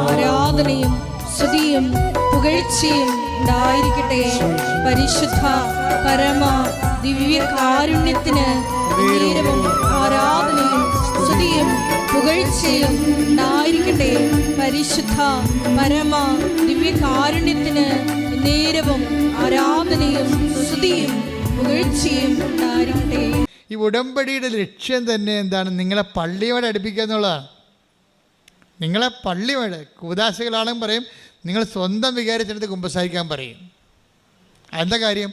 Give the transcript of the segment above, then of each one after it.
ആരാധനയും സ്തുതിയും പുകഴ്ചയും ഉണ്ടായിരിക്കട്ടെ. പരിശുദ്ധ പരമ ദിവ്യ കാരുണ്യത്തിന് നേരവും ആരാധനയും സ്തുതിയും പുകഴ്ചയും ഉണ്ടായിരിക്കട്ടെ. പരിശുദ്ധ പരമ ദിവ്യ കാരുണ്യത്തിന് നേരവും ആരാധനയും സ്തുതിയും പുകഴ്ചയും ഉണ്ടായിരിക്കട്ടെ. ഈ ഉടമ്പടിയുടെ ലക്ഷ്യം തന്നെ എന്താണ്? നിങ്ങളെ പള്ളിയോട് അടുപ്പിക്കുക എന്നുള്ളതാണ്. നിങ്ങളെ പള്ളിയോട്, കൂദാശകളാണെന്ന് പറയും, നിങ്ങൾ സ്വന്തം വികാരിച്ചെടുത്ത് കുമ്പസാരിക്കാൻ പറയും. എന്താ കാര്യം?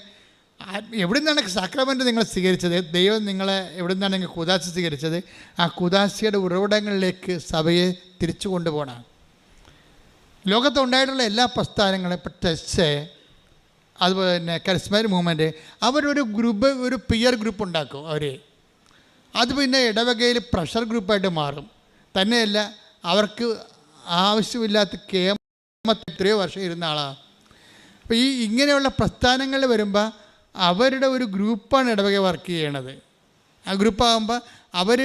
എവിടെ നിന്നാണ് സാക്രമെൻ്റ് നിങ്ങൾ സ്വീകരിച്ചത്? ദൈവം നിങ്ങളെ എവിടെ നിന്നാണ് നിങ്ങൾ കൂദാശ സ്വീകരിച്ചത്? ആ കൂദാശയുടെ ഉറവിടങ്ങളിലേക്ക് സഭയെ തിരിച്ചു കൊണ്ടുപോകണം. ലോകത്തുണ്ടായിട്ടുള്ള എല്ലാ പ്രസ്ഥാനങ്ങളും, ഇപ്പോൾ ടെസ്റ്റ്, അതുപോലെ തന്നെ കരിസ്മാറ്റിക് മൂവ്മെൻറ്റ്, അവരൊരു ഗ്രൂപ്പ്, ഒരു പിയർ ഗ്രൂപ്പ് ഉണ്ടാക്കും അവർ. അത് പിന്നെ ഇടവകയിൽ പ്രഷർ ഗ്രൂപ്പായിട്ട് മാറും. തന്നെയല്ല, അവർക്ക് ആവശ്യമില്ലാത്ത എത്രയോ വർഷം ഇരുന്ന ആളാണ്. അപ്പോൾ ഇങ്ങനെയുള്ള പ്രസ്ഥാനങ്ങൾ വരുമ്പോൾ അവരുടെ ഒരു ഗ്രൂപ്പാണ് ഇടവക വർക്ക് ചെയ്യണത്. ആ ഗ്രൂപ്പാകുമ്പോൾ അവർ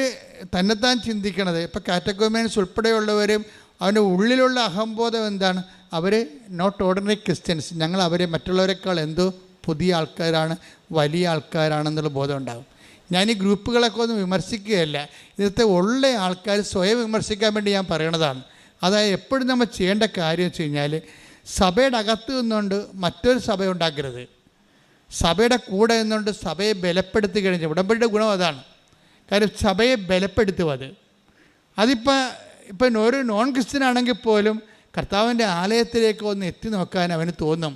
തന്നെത്താൻ ചിന്തിക്കണത്, ഇപ്പോൾ കാറ്റഗോമിയൻസ് ഉൾപ്പെടെയുള്ളവരും അവൻ്റെ ഉള്ളിലുള്ള അഹംബോധം എന്താണ്? അവർ നോട്ട് ഓർഡിനറി ക്രിസ്ത്യൻസ്, ഞങ്ങൾ അവരെ മറ്റുള്ളവരെക്കാൾ എന്തോ പുതിയ ആൾക്കാരാണ്, വലിയ ആൾക്കാരാണെന്നുള്ള ബോധം ഉണ്ടാകും. ഞാൻ ഈ ഗ്രൂപ്പുകളൊക്കെ ഒന്നും വിമർശിക്കുകയല്ല, ഇന്നത്തെ ഉള്ള ആൾക്കാർ സ്വയം വിമർശിക്കാൻ വേണ്ടി ഞാൻ പറയണതാണ്. അതായത് എപ്പോഴും നമ്മൾ ചെയ്യേണ്ട കാര്യം വെച്ച് കഴിഞ്ഞാൽ, സഭയുടെ അകത്ത് നിന്നുകൊണ്ട് മറ്റൊരു സഭ ഉണ്ടാക്കരുത്. സഭയുടെ കൂടെ നിന്നുകൊണ്ട് സഭയെ ബലപ്പെടുത്തി കഴിഞ്ഞാൽ, ഉടമ്പടിയുടെ ഗുണം അതാണ്. കാര്യം സഭയെ ബലപ്പെടുത്തും. ഇപ്പം ഒരു നോൺ ക്രിസ്ത്യൻ ആണെങ്കിൽ പോലും കർത്താവിൻ്റെ ആലയത്തിലേക്ക് ഒന്ന് എത്തി നോക്കാൻ അവന് തോന്നും.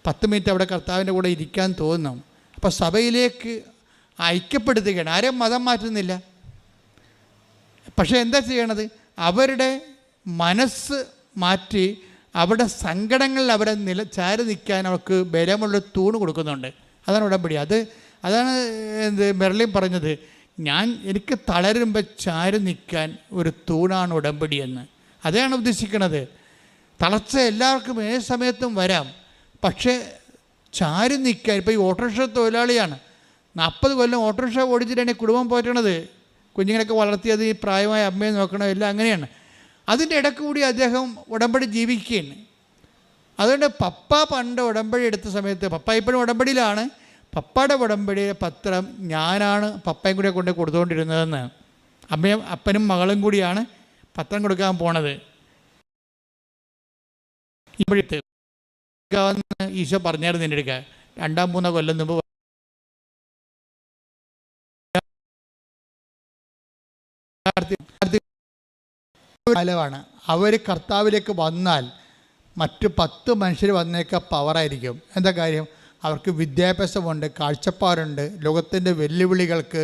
10 മിനിറ്റ് അവിടെ കർത്താവിൻ്റെ കൂടെ ഇരിക്കാൻ തോന്നും. അപ്പോൾ സഭയിലേക്ക് ഐക്യപ്പെടുത്തുകയാണ്. ആരെയും മതം മാറ്റുന്നില്ല. പക്ഷേ എന്താ ചെയ്യണത്? അവരുടെ മനസ്സ് മാറ്റി അവിടെ സങ്കടങ്ങളിൽ അവരെ ചാരി നിൽക്കാൻ അവർക്ക് ബലമുള്ള തൂണ് കൊടുക്കുന്നുണ്ട്. അതാണ് ഉടമ്പടി. അതാണ് മെർലിൻ പറഞ്ഞത്, എനിക്ക് തളരുമ്പോൾ ചാരി നിൽക്കാൻ ഒരു തൂണാണ് ഉടമ്പടി എന്ന്. അതാണ് ഉദ്ദേശിക്കുന്നത്. തളർച്ച എല്ലാവർക്കും ഏത് സമയത്തും വരാം. പക്ഷേ ചാരി നിൽക്കാൻ, ഇപ്പോൾ ഈ ഓട്ടോറിക്ഷ തൊഴിലാളിയാണ്, 40 കൊല്ലം ഓട്ടോറിക്ഷ ഓടിച്ചിട്ടാണ് ഈ കുടുംബം പോറ്റണത്. കുഞ്ഞുങ്ങളൊക്കെ വളർത്തിയത്, ഈ പ്രായമായ അമ്മയെ നോക്കണം, എല്ലാം അങ്ങനെയാണ്. അതിൻ്റെ ഇടയ്ക്ക് കൂടി അദ്ദേഹം ഉടമ്പടി ജീവിക്കുകയാണ്. അതുകൊണ്ട് പപ്പ പണ്ട് ഉടമ്പടി എടുത്ത സമയത്ത്, പപ്പ ഇപ്പോഴും ഉടമ്പടിയിലാണ്, പപ്പയുടെ ഉടമ്പടിയുടെ പത്രം ഞാനാണ് പപ്പയും കൂടെ കൊണ്ട് കൊടുത്തുകൊണ്ടിരുന്നതെന്ന്. അപ്പനും മകളും കൂടിയാണ് പത്രം കൊടുക്കാൻ പോണത്. ഇപ്പോഴത്തെ ഈശോ പറഞ്ഞായിരുന്നു എൻ്റെ അടുക്ക 2-3 കൊല്ലം മുമ്പ്. കാലമാണ്. അവർ കർത്താവിലേക്ക് വന്നാൽ മറ്റ് 10 മനുഷ്യർ വന്നേക്ക പവറായിരിക്കും. എന്താ കാര്യം? അവർക്ക് വിദ്യാഭ്യാസമുണ്ട്, കാഴ്ചപ്പാടുണ്ട്, ലോകത്തിൻ്റെ വെല്ലുവിളികൾക്ക്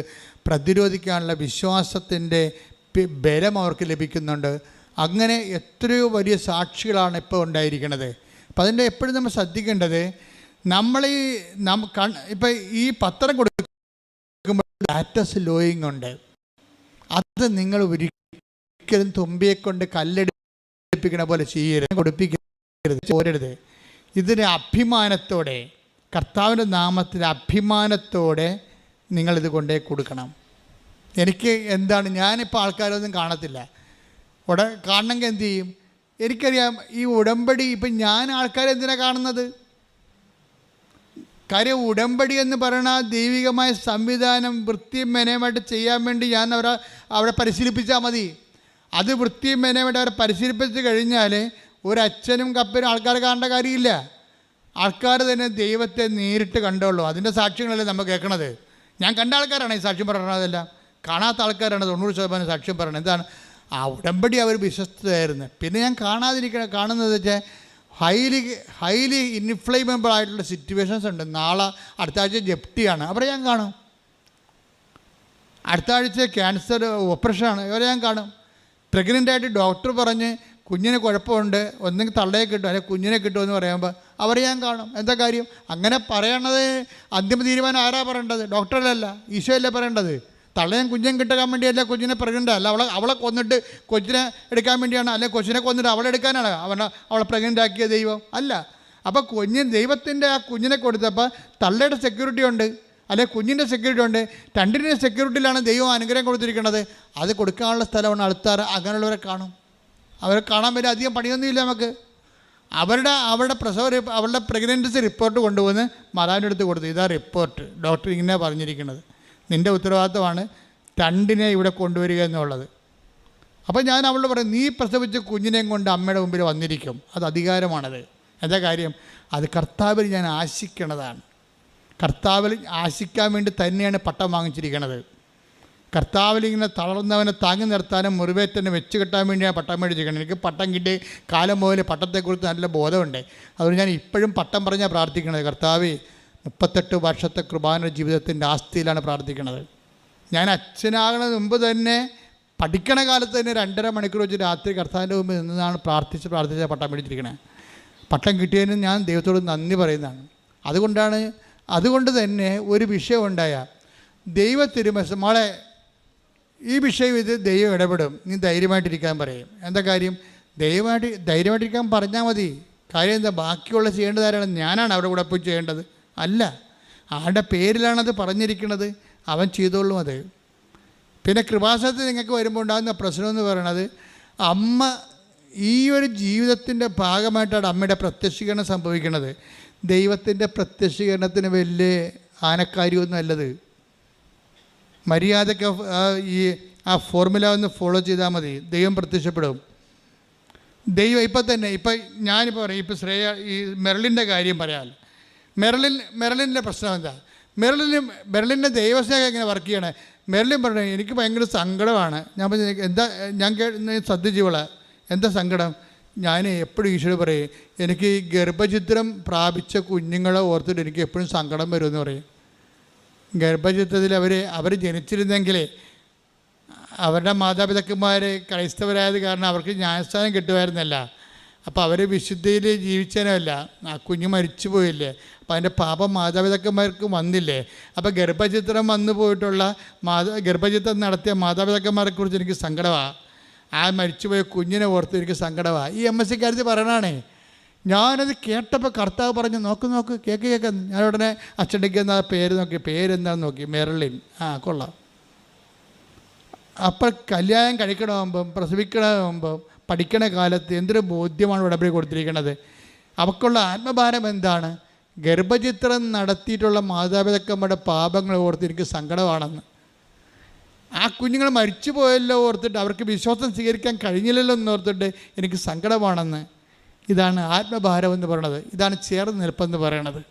പ്രതിരോധിക്കാനുള്ള വിശ്വാസത്തിൻ്റെ ബലം അവർക്ക് ലഭിക്കുന്നുണ്ട്. അങ്ങനെ എത്രയോ വലിയ സാക്ഷികളാണ് ഇപ്പോൾ ഉണ്ടായിരിക്കുന്നത്. അപ്പം അതിൻ്റെ എപ്പോഴും നമ്മൾ ശ്രദ്ധിക്കേണ്ടത്, ഇപ്പം ഈ പത്രം കൊടുക്കുമ്പോൾ സ്റ്റാറ്റസ് ലോയിങ് ഉണ്ട്. അത് നിങ്ങൾ ഒരിക്കലും തുമ്പിയെ കൊണ്ട് കല്ലെടുപ്പിക്കണ പോലെ ചെയ്യരുത്, കൊടുപ്പിക്കരുത്, ചോരരുത്. ഇതിന് അഭിമാനത്തോടെ, കർത്താവിൻ്റെ നാമത്തിൽ അഭിമാനത്തോടെ നിങ്ങളിത് കൊണ്ടേ കൊടുക്കണം. എനിക്ക് എന്താണ്, ഞാനിപ്പോൾ ആൾക്കാരൊന്നും കാണത്തില്ല. കാണണമെങ്കിൽ എന്ത് ചെയ്യും? എനിക്കറിയാം ഈ ഉടമ്പടി. ഇപ്പം ഞാൻ ആൾക്കാരെന്തിനാണ് കാണുന്നത്? കാര്യം ഉടമ്പടി എന്ന് പറയുന്ന ദൈവികമായ സംവിധാനം വൃത്തിയും മെനയുമായിട്ട് ചെയ്യാൻ വേണ്ടി ഞാൻ അവരെ പരിശീലിപ്പിച്ചാൽ മതി. അത് വൃത്തിയും മെനയുമായിട്ട് അവരെ പരിശീലിപ്പിച്ച് കഴിഞ്ഞാൽ ഒരച്ഛനും കപ്പനും ആൾക്കാർ കാണേണ്ട കാര്യമില്ല. ആൾക്കാർ തന്നെ ദൈവത്തെ നേരിട്ട് കണ്ടുള്ളൂ. അതിൻ്റെ സാക്ഷ്യങ്ങളല്ലേ നമ്മൾ കേൾക്കണത്. ഞാൻ കണ്ട ആൾക്കാരാണ് ഈ സാക്ഷ്യം പറയണതെല്ലാം. കാണാത്ത ആൾക്കാരാണ് 90% സാക്ഷ്യം പറയണത്. എന്താണ്? ആ ഉടമ്പടി അവർ വിശ്വസ്തയായിരുന്നു. പിന്നെ ഞാൻ കാണുന്നത് വെച്ചാൽ ഹൈലി ഇൻഫ്ലേമബിൾ ആയിട്ടുള്ള സിറ്റുവേഷൻസ് ഉണ്ട്. നാളെ അടുത്ത ആഴ്ച ജപ്തിയാണ്, അവരെ ഞാൻ കാണും. അടുത്ത ആഴ്ച ക്യാൻസർ ഓപ്പറേഷനാണ്, അവരെ ഞാൻ കാണും. പ്രഗ്നൻ്റായിട്ട് ഡോക്ടർ പറഞ്ഞ് കുഞ്ഞിന് കുഴപ്പമുണ്ട്, ഒന്നെങ്കിൽ തള്ളയെ കിട്ടും അല്ലെങ്കിൽ കുഞ്ഞിനെ കിട്ടുമെന്ന് പറയുമ്പോൾ അവരെ ഞാൻ കാണും. എന്താ കാര്യം? അങ്ങനെ പറയണത് അന്തിമ തീരുമാനം ആരാ പറയേണ്ടത്? ഡോക്ടറല്ല, ഈശോയല്ലേ പറയേണ്ടത്. തള്ളയും കുഞ്ഞും കിട്ടാൻ വേണ്ടിയല്ല കുഞ്ഞിനെ പ്രഗ്നൻ്റ് അല്ല, അവളെ കൊന്നിട്ട് കൊച്ചിനെ എടുക്കാൻ വേണ്ടിയാണ്, അല്ലെങ്കിൽ കൊച്ചിനെ കൊന്നിട്ട് അവളെ എടുക്കാനാണ് അവളെ പ്രഗ്നൻ്റ് ആക്കിയ ദൈവം അല്ല. അപ്പോൾ ദൈവത്തിൻ്റെ ആ കുഞ്ഞിനെ കൊടുത്തപ്പോൾ തള്ളയുടെ സെക്യൂരിറ്റി ഉണ്ട്, അല്ലെങ്കിൽ കുഞ്ഞിൻ്റെ സെക്യൂരിറ്റി ഉണ്ട്, രണ്ടിൻ്റെ സെക്യൂരിറ്റിയിലാണ് ദൈവം അനുഗ്രഹം കൊടുത്തിരിക്കുന്നത്. അത് കൊടുക്കാനുള്ള സ്ഥലമാണ് അൾത്താർ. അങ്ങനെയുള്ളവരെ കാണും. അവരെ കാണാൻ പറ്റും. അധികം പണിയൊന്നുമില്ല നമുക്ക്. അവരുടെ അവരുടെ പ്രഗ്നൻസി റിപ്പോർട്ട് കൊണ്ടുവന്ന് മാതാവിൻ്റെ അടുത്ത് കൊടുത്തു. ഇതാ റിപ്പോർട്ട്, ഡോക്ടർ ഇങ്ങനെ പറഞ്ഞിരിക്കുന്നത്, നിൻ്റെ ഉത്തരവാദിത്തമാണ് രണ്ടിനെ ഇവിടെ കൊണ്ടുവരിക എന്നുള്ളത്. അപ്പോൾ ഞാൻ അവളോട് പറയും, നീ പ്രസവിച്ച കുഞ്ഞിനെയും കൊണ്ട് അമ്മയുടെ മുമ്പിൽ വന്നിരിക്കും. അത് അധികാരമാണത്. എന്താ കാര്യം? അത് കർത്താവിൽ ഞാൻ ആശിക്കണതാണ്. കർത്താവിൽ ആശിക്കാൻ വേണ്ടി തന്നെയാണ് പട്ടം വാങ്ങിച്ചിരിക്കുന്നത്. കർത്താവിൽ ഇങ്ങനെ തളർന്നവനെ താങ്ങി നിർത്താനും മുറിവേറ്റനെ വെച്ച് കെട്ടാൻ വേണ്ടിയാണ് പട്ടം മേടിച്ചിരിക്കുന്നത്. എനിക്ക് പട്ടം കിട്ടി കാലം മുതൽ പട്ടത്തെക്കുറിച്ച് നല്ല ബോധമുണ്ട്. അതുകൊണ്ട് ഞാൻ ഇപ്പോഴും പട്ടം പറഞ്ഞാൽ പ്രാർത്ഥിക്കുന്നത്. കർത്താവ് 38 വർഷത്തെ കൃപാന ജീവിതത്തിൻ്റെ ആസ്തിയിലാണ് പ്രാർത്ഥിക്കുന്നത്. ഞാൻ അച്ഛനാകുന്നതിന് മുമ്പ് തന്നെ പഠിക്കണ കാലത്ത് തന്നെ 2.5 മണിക്കൂർ വെച്ച് രാത്രി കർത്താവിൻ്റെ മുമ്പ് നിന്നാണ് പ്രാർത്ഥിച്ച് പട്ടം മേടിച്ചിരിക്കണേ. പട്ടം കിട്ടിയതിന് ഞാൻ ദൈവത്തോട് നന്ദി പറയുന്നതാണ്. അതുകൊണ്ട് തന്നെ ഒരു വിഷയം ഉണ്ടായ ദൈവത്തിരുമസ് മോളെ, ഈ വിഷയം ഇത് ദൈവം ഇടപെടും, നീ ധൈര്യമായിട്ടിരിക്കാൻ പറയും. എന്താ കാര്യം? ധൈര്യമായിട്ടിരിക്കാൻ പറഞ്ഞാൽ മതി. കാര്യം എന്താ? ബാക്കിയുള്ള ചെയ്യേണ്ടത് ആരാണ്? ഞാനാണ് അവരുടെ കൂടെ പോയി ചെയ്യേണ്ടത്? അല്ല, ആരുടെ പേരിലാണത് പറഞ്ഞിരിക്കുന്നത്, അവൻ ചെയ്തോളും അത്. പിന്നെ കൃപാസനത്തിൽ നിങ്ങൾക്ക് വരുമ്പോൾ ഉണ്ടാകുന്ന പ്രശ്നം എന്ന് പറയുന്നത്, അമ്മ ഈ ഒരു ജീവിതത്തിൻ്റെ ഭാഗമായിട്ടാണ് അമ്മയുടെ പ്രത്യക്ഷീകരണം സംഭവിക്കുന്നത്. ദൈവത്തിൻ്റെ പ്രത്യക്ഷീകരണത്തിന് വലിയ ആനക്കാര്യമൊന്നും അല്ലത്. മര്യാദയ്ക്ക് ആ ഫോർമുല ഒന്ന് ഫോളോ ചെയ്താൽ മതി, ദൈവം പ്രത്യക്ഷപ്പെടും. ദൈവം ഇപ്പം ഞാനിപ്പോൾ പറയും, ഇപ്പോൾ ഈ മെർലിൻ്റെ കാര്യം പറയാം. മെർലിൻ്റെ പ്രശ്നം എന്താ? മെർലിൻ്റെ ദൈവസ്നേഹം എങ്ങനെ വർക്ക് ചെയ്യണേ? മെർലിൻ പറഞ്ഞു, എനിക്ക് ഭയങ്കര സങ്കടമാണ്. ഞാൻ പറഞ്ഞു, എന്താ? ഞാൻ ശ്രദ്ധിച്ചോളാം, എന്താ സങ്കടം? ഞാൻ എപ്പോഴും ഈശോയോട് പറയും, എനിക്ക് ഈ ഗർഭചിത്രം പ്രാപിച്ച കുഞ്ഞുങ്ങളെ ഓർത്തിട്ട് എനിക്ക് എപ്പോഴും സങ്കടം വരുമെന്ന് പറയും. ഗർഭചിത്രത്തിൽ അവർ ജനിച്ചിരുന്നെങ്കിൽ അവരുടെ മാതാപിതാക്കന്മാർ ക്രൈസ്തവരായത് കാരണം അവർക്ക് ന്യായസ്ഥാനം കിട്ടുമായിരുന്നല്ല. അപ്പോൾ അവർ വിശുദ്ധിയിൽ ജീവിച്ചതിനല്ല, ആ കുഞ്ഞ് മരിച്ചു പോയില്ലേ, അപ്പോൾ അതിൻ്റെ പാപം മാതാപിതാക്കന്മാർക്ക് വന്നില്ലേ. അപ്പോൾ ഗർഭചിത്രം വന്നു പോയിട്ടുള്ള ഗർഭചിത്രം നടത്തിയ മാതാപിതാക്കന്മാരെക്കുറിച്ച് എനിക്ക് സങ്കടമാണ്. ആ മരിച്ചുപോയ കുഞ്ഞിനെ ഓർത്ത് എനിക്ക് സങ്കടമാണ്. ഈ MSc കാര്യത്തിൽ പറയണാണേ. ഞാനത് കേട്ടപ്പോൾ കർത്താവ് പറഞ്ഞു, നോക്ക് കേക്ക്. ഞാൻ ഉടനെ അച്ചടിക്കുന്ന പേര് നോക്കി, പേരെന്താണെന്ന് നോക്കി, മെർലിൻ. കൊള്ളാം. അപ്പോൾ കല്യാണം കഴിക്കണമെമ്പം പ്രസവിക്കണമെമ്പം പഠിക്കണ കാലത്ത് എന്തൊരു ബോധ്യമാണ് ഉടമ്പടി കൊടുത്തിരിക്കുന്നത്. അവൾക്കുള്ള ആത്മഭാരം എന്താണ്? ഗർഭചിത്രം നടത്തിയിട്ടുള്ള മാതാപിതാക്കന്മാരുടെ പാപങ്ങൾ ഓർത്ത് എനിക്ക് സങ്കടമാണെന്ന്. ആ കുഞ്ഞുങ്ങൾ മരിച്ചു പോയല്ലോ ഓർത്തിട്ട്, അവർക്ക് വിശ്വാസം സ്വീകരിക്കാൻ കഴിഞ്ഞില്ലല്ലോ എന്നോർത്തിട്ട് എനിക്ക് സങ്കടമാണെന്ന്. ഇതാണ് ആത്മഭാരം എന്ന് പറയുന്നത്. ഇതാണ് ചേർന്ന് നിൽപ്പെന്ന് പറയണത്.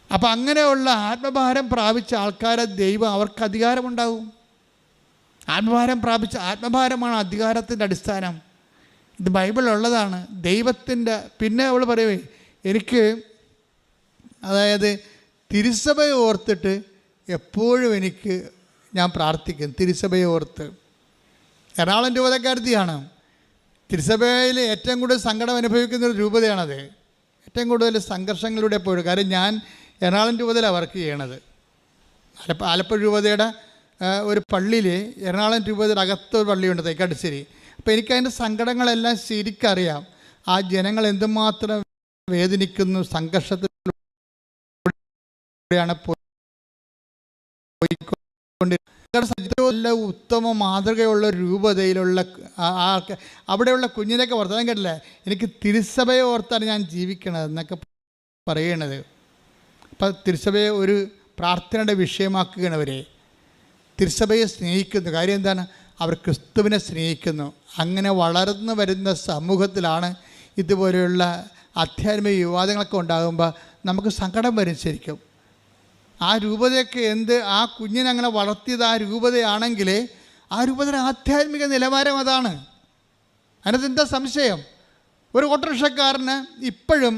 അപ്പം അങ്ങനെയുള്ള ആത്മഭാരം പ്രാപിച്ച ആൾക്കാരെ ദൈവം അവർക്ക് അധികാരമുണ്ടാകും. ആത്മഭാരമാണ് അധികാരത്തിൻ്റെ അടിസ്ഥാനം. ഇത് ബൈബിളുള്ളതാണ്. ദൈവത്തിൻ്റെ പിന്നെ അവൾ പറയുവേ, എനിക്ക് അതായത് തിരുസഭയെ ഓർത്തിട്ട് എപ്പോഴും ഞാൻ പ്രാർത്ഥിക്കും. തിരുസഭയെ ഓർത്ത്. എറണാകുളം രൂപതക്കാരത്തിയാണ്. തിരുസഭയിൽ ഏറ്റവും കൂടുതൽ സങ്കടം അനുഭവിക്കുന്ന ഒരു രൂപതയാണത്. ഏറ്റവും കൂടുതൽ സംഘർഷങ്ങളിലൂടെ പോയി. കാര്യം ഞാൻ എറണാകുളം രൂപതയിലാണ് വർക്ക് ചെയ്യണത്. ആലപ്പുഴ രൂപതയുടെ ഒരു പള്ളിയിൽ, എറണാകുളം രൂപതയുടെ അകത്തൊരു പള്ളിയുണ്ട്, തേക്കാട്ടുശ്ശേരി. അപ്പോൾ എനിക്കതിൻ്റെ സങ്കടങ്ങളെല്ലാം ശരിക്കറിയാം. ആ ജനങ്ങൾ എന്തുമാത്രം വേദനിക്കുന്നു, സംഘർഷത്തിലൂടെയാണ് പോയിക്കൊണ്ടിരിക്കുന്നത്. ഉത്തമ മാതൃകയുള്ള രൂപതയിലുള്ള അവിടെയുള്ള കുഞ്ഞിനൊക്കെ വർത്തമാനം കേട്ടില്ലേ, എനിക്ക് തിരുസഭയെ ഓർത്താണ് ഞാൻ ജീവിക്കണത് എന്നൊക്കെ പറയണത്. അപ്പം തിരുസഭയെ ഒരു പ്രാർത്ഥനയുടെ വിഷയമാക്കുകയാണ് അവരെ. തിരുസഭയെ സ്നേഹിക്കുന്നു. കാര്യം എന്താണ്? അവർ ക്രിസ്തുവിനെ സ്നേഹിക്കുന്നു. അങ്ങനെ വളർന്നു വരുന്ന സമൂഹത്തിലാണ് ഇതുപോലെയുള്ള ആധ്യാത്മിക വിവാദങ്ങളൊക്കെ ഉണ്ടാകുമ്പോൾ നമുക്ക് സങ്കടം വരും ശരിക്കും. ആ രൂപതയൊക്കെ ആ കുഞ്ഞിനെ അങ്ങനെ വളർത്തിയത് ആ രൂപതയാണെങ്കിൽ ആ രൂപതയുടെ ആധ്യാത്മിക നിലവാരം അതാണ്. അതിനകത്ത് എന്താ സംശയം? ഒരു ഓട്ടോറിക്ഷക്കാരന് ഇപ്പോഴും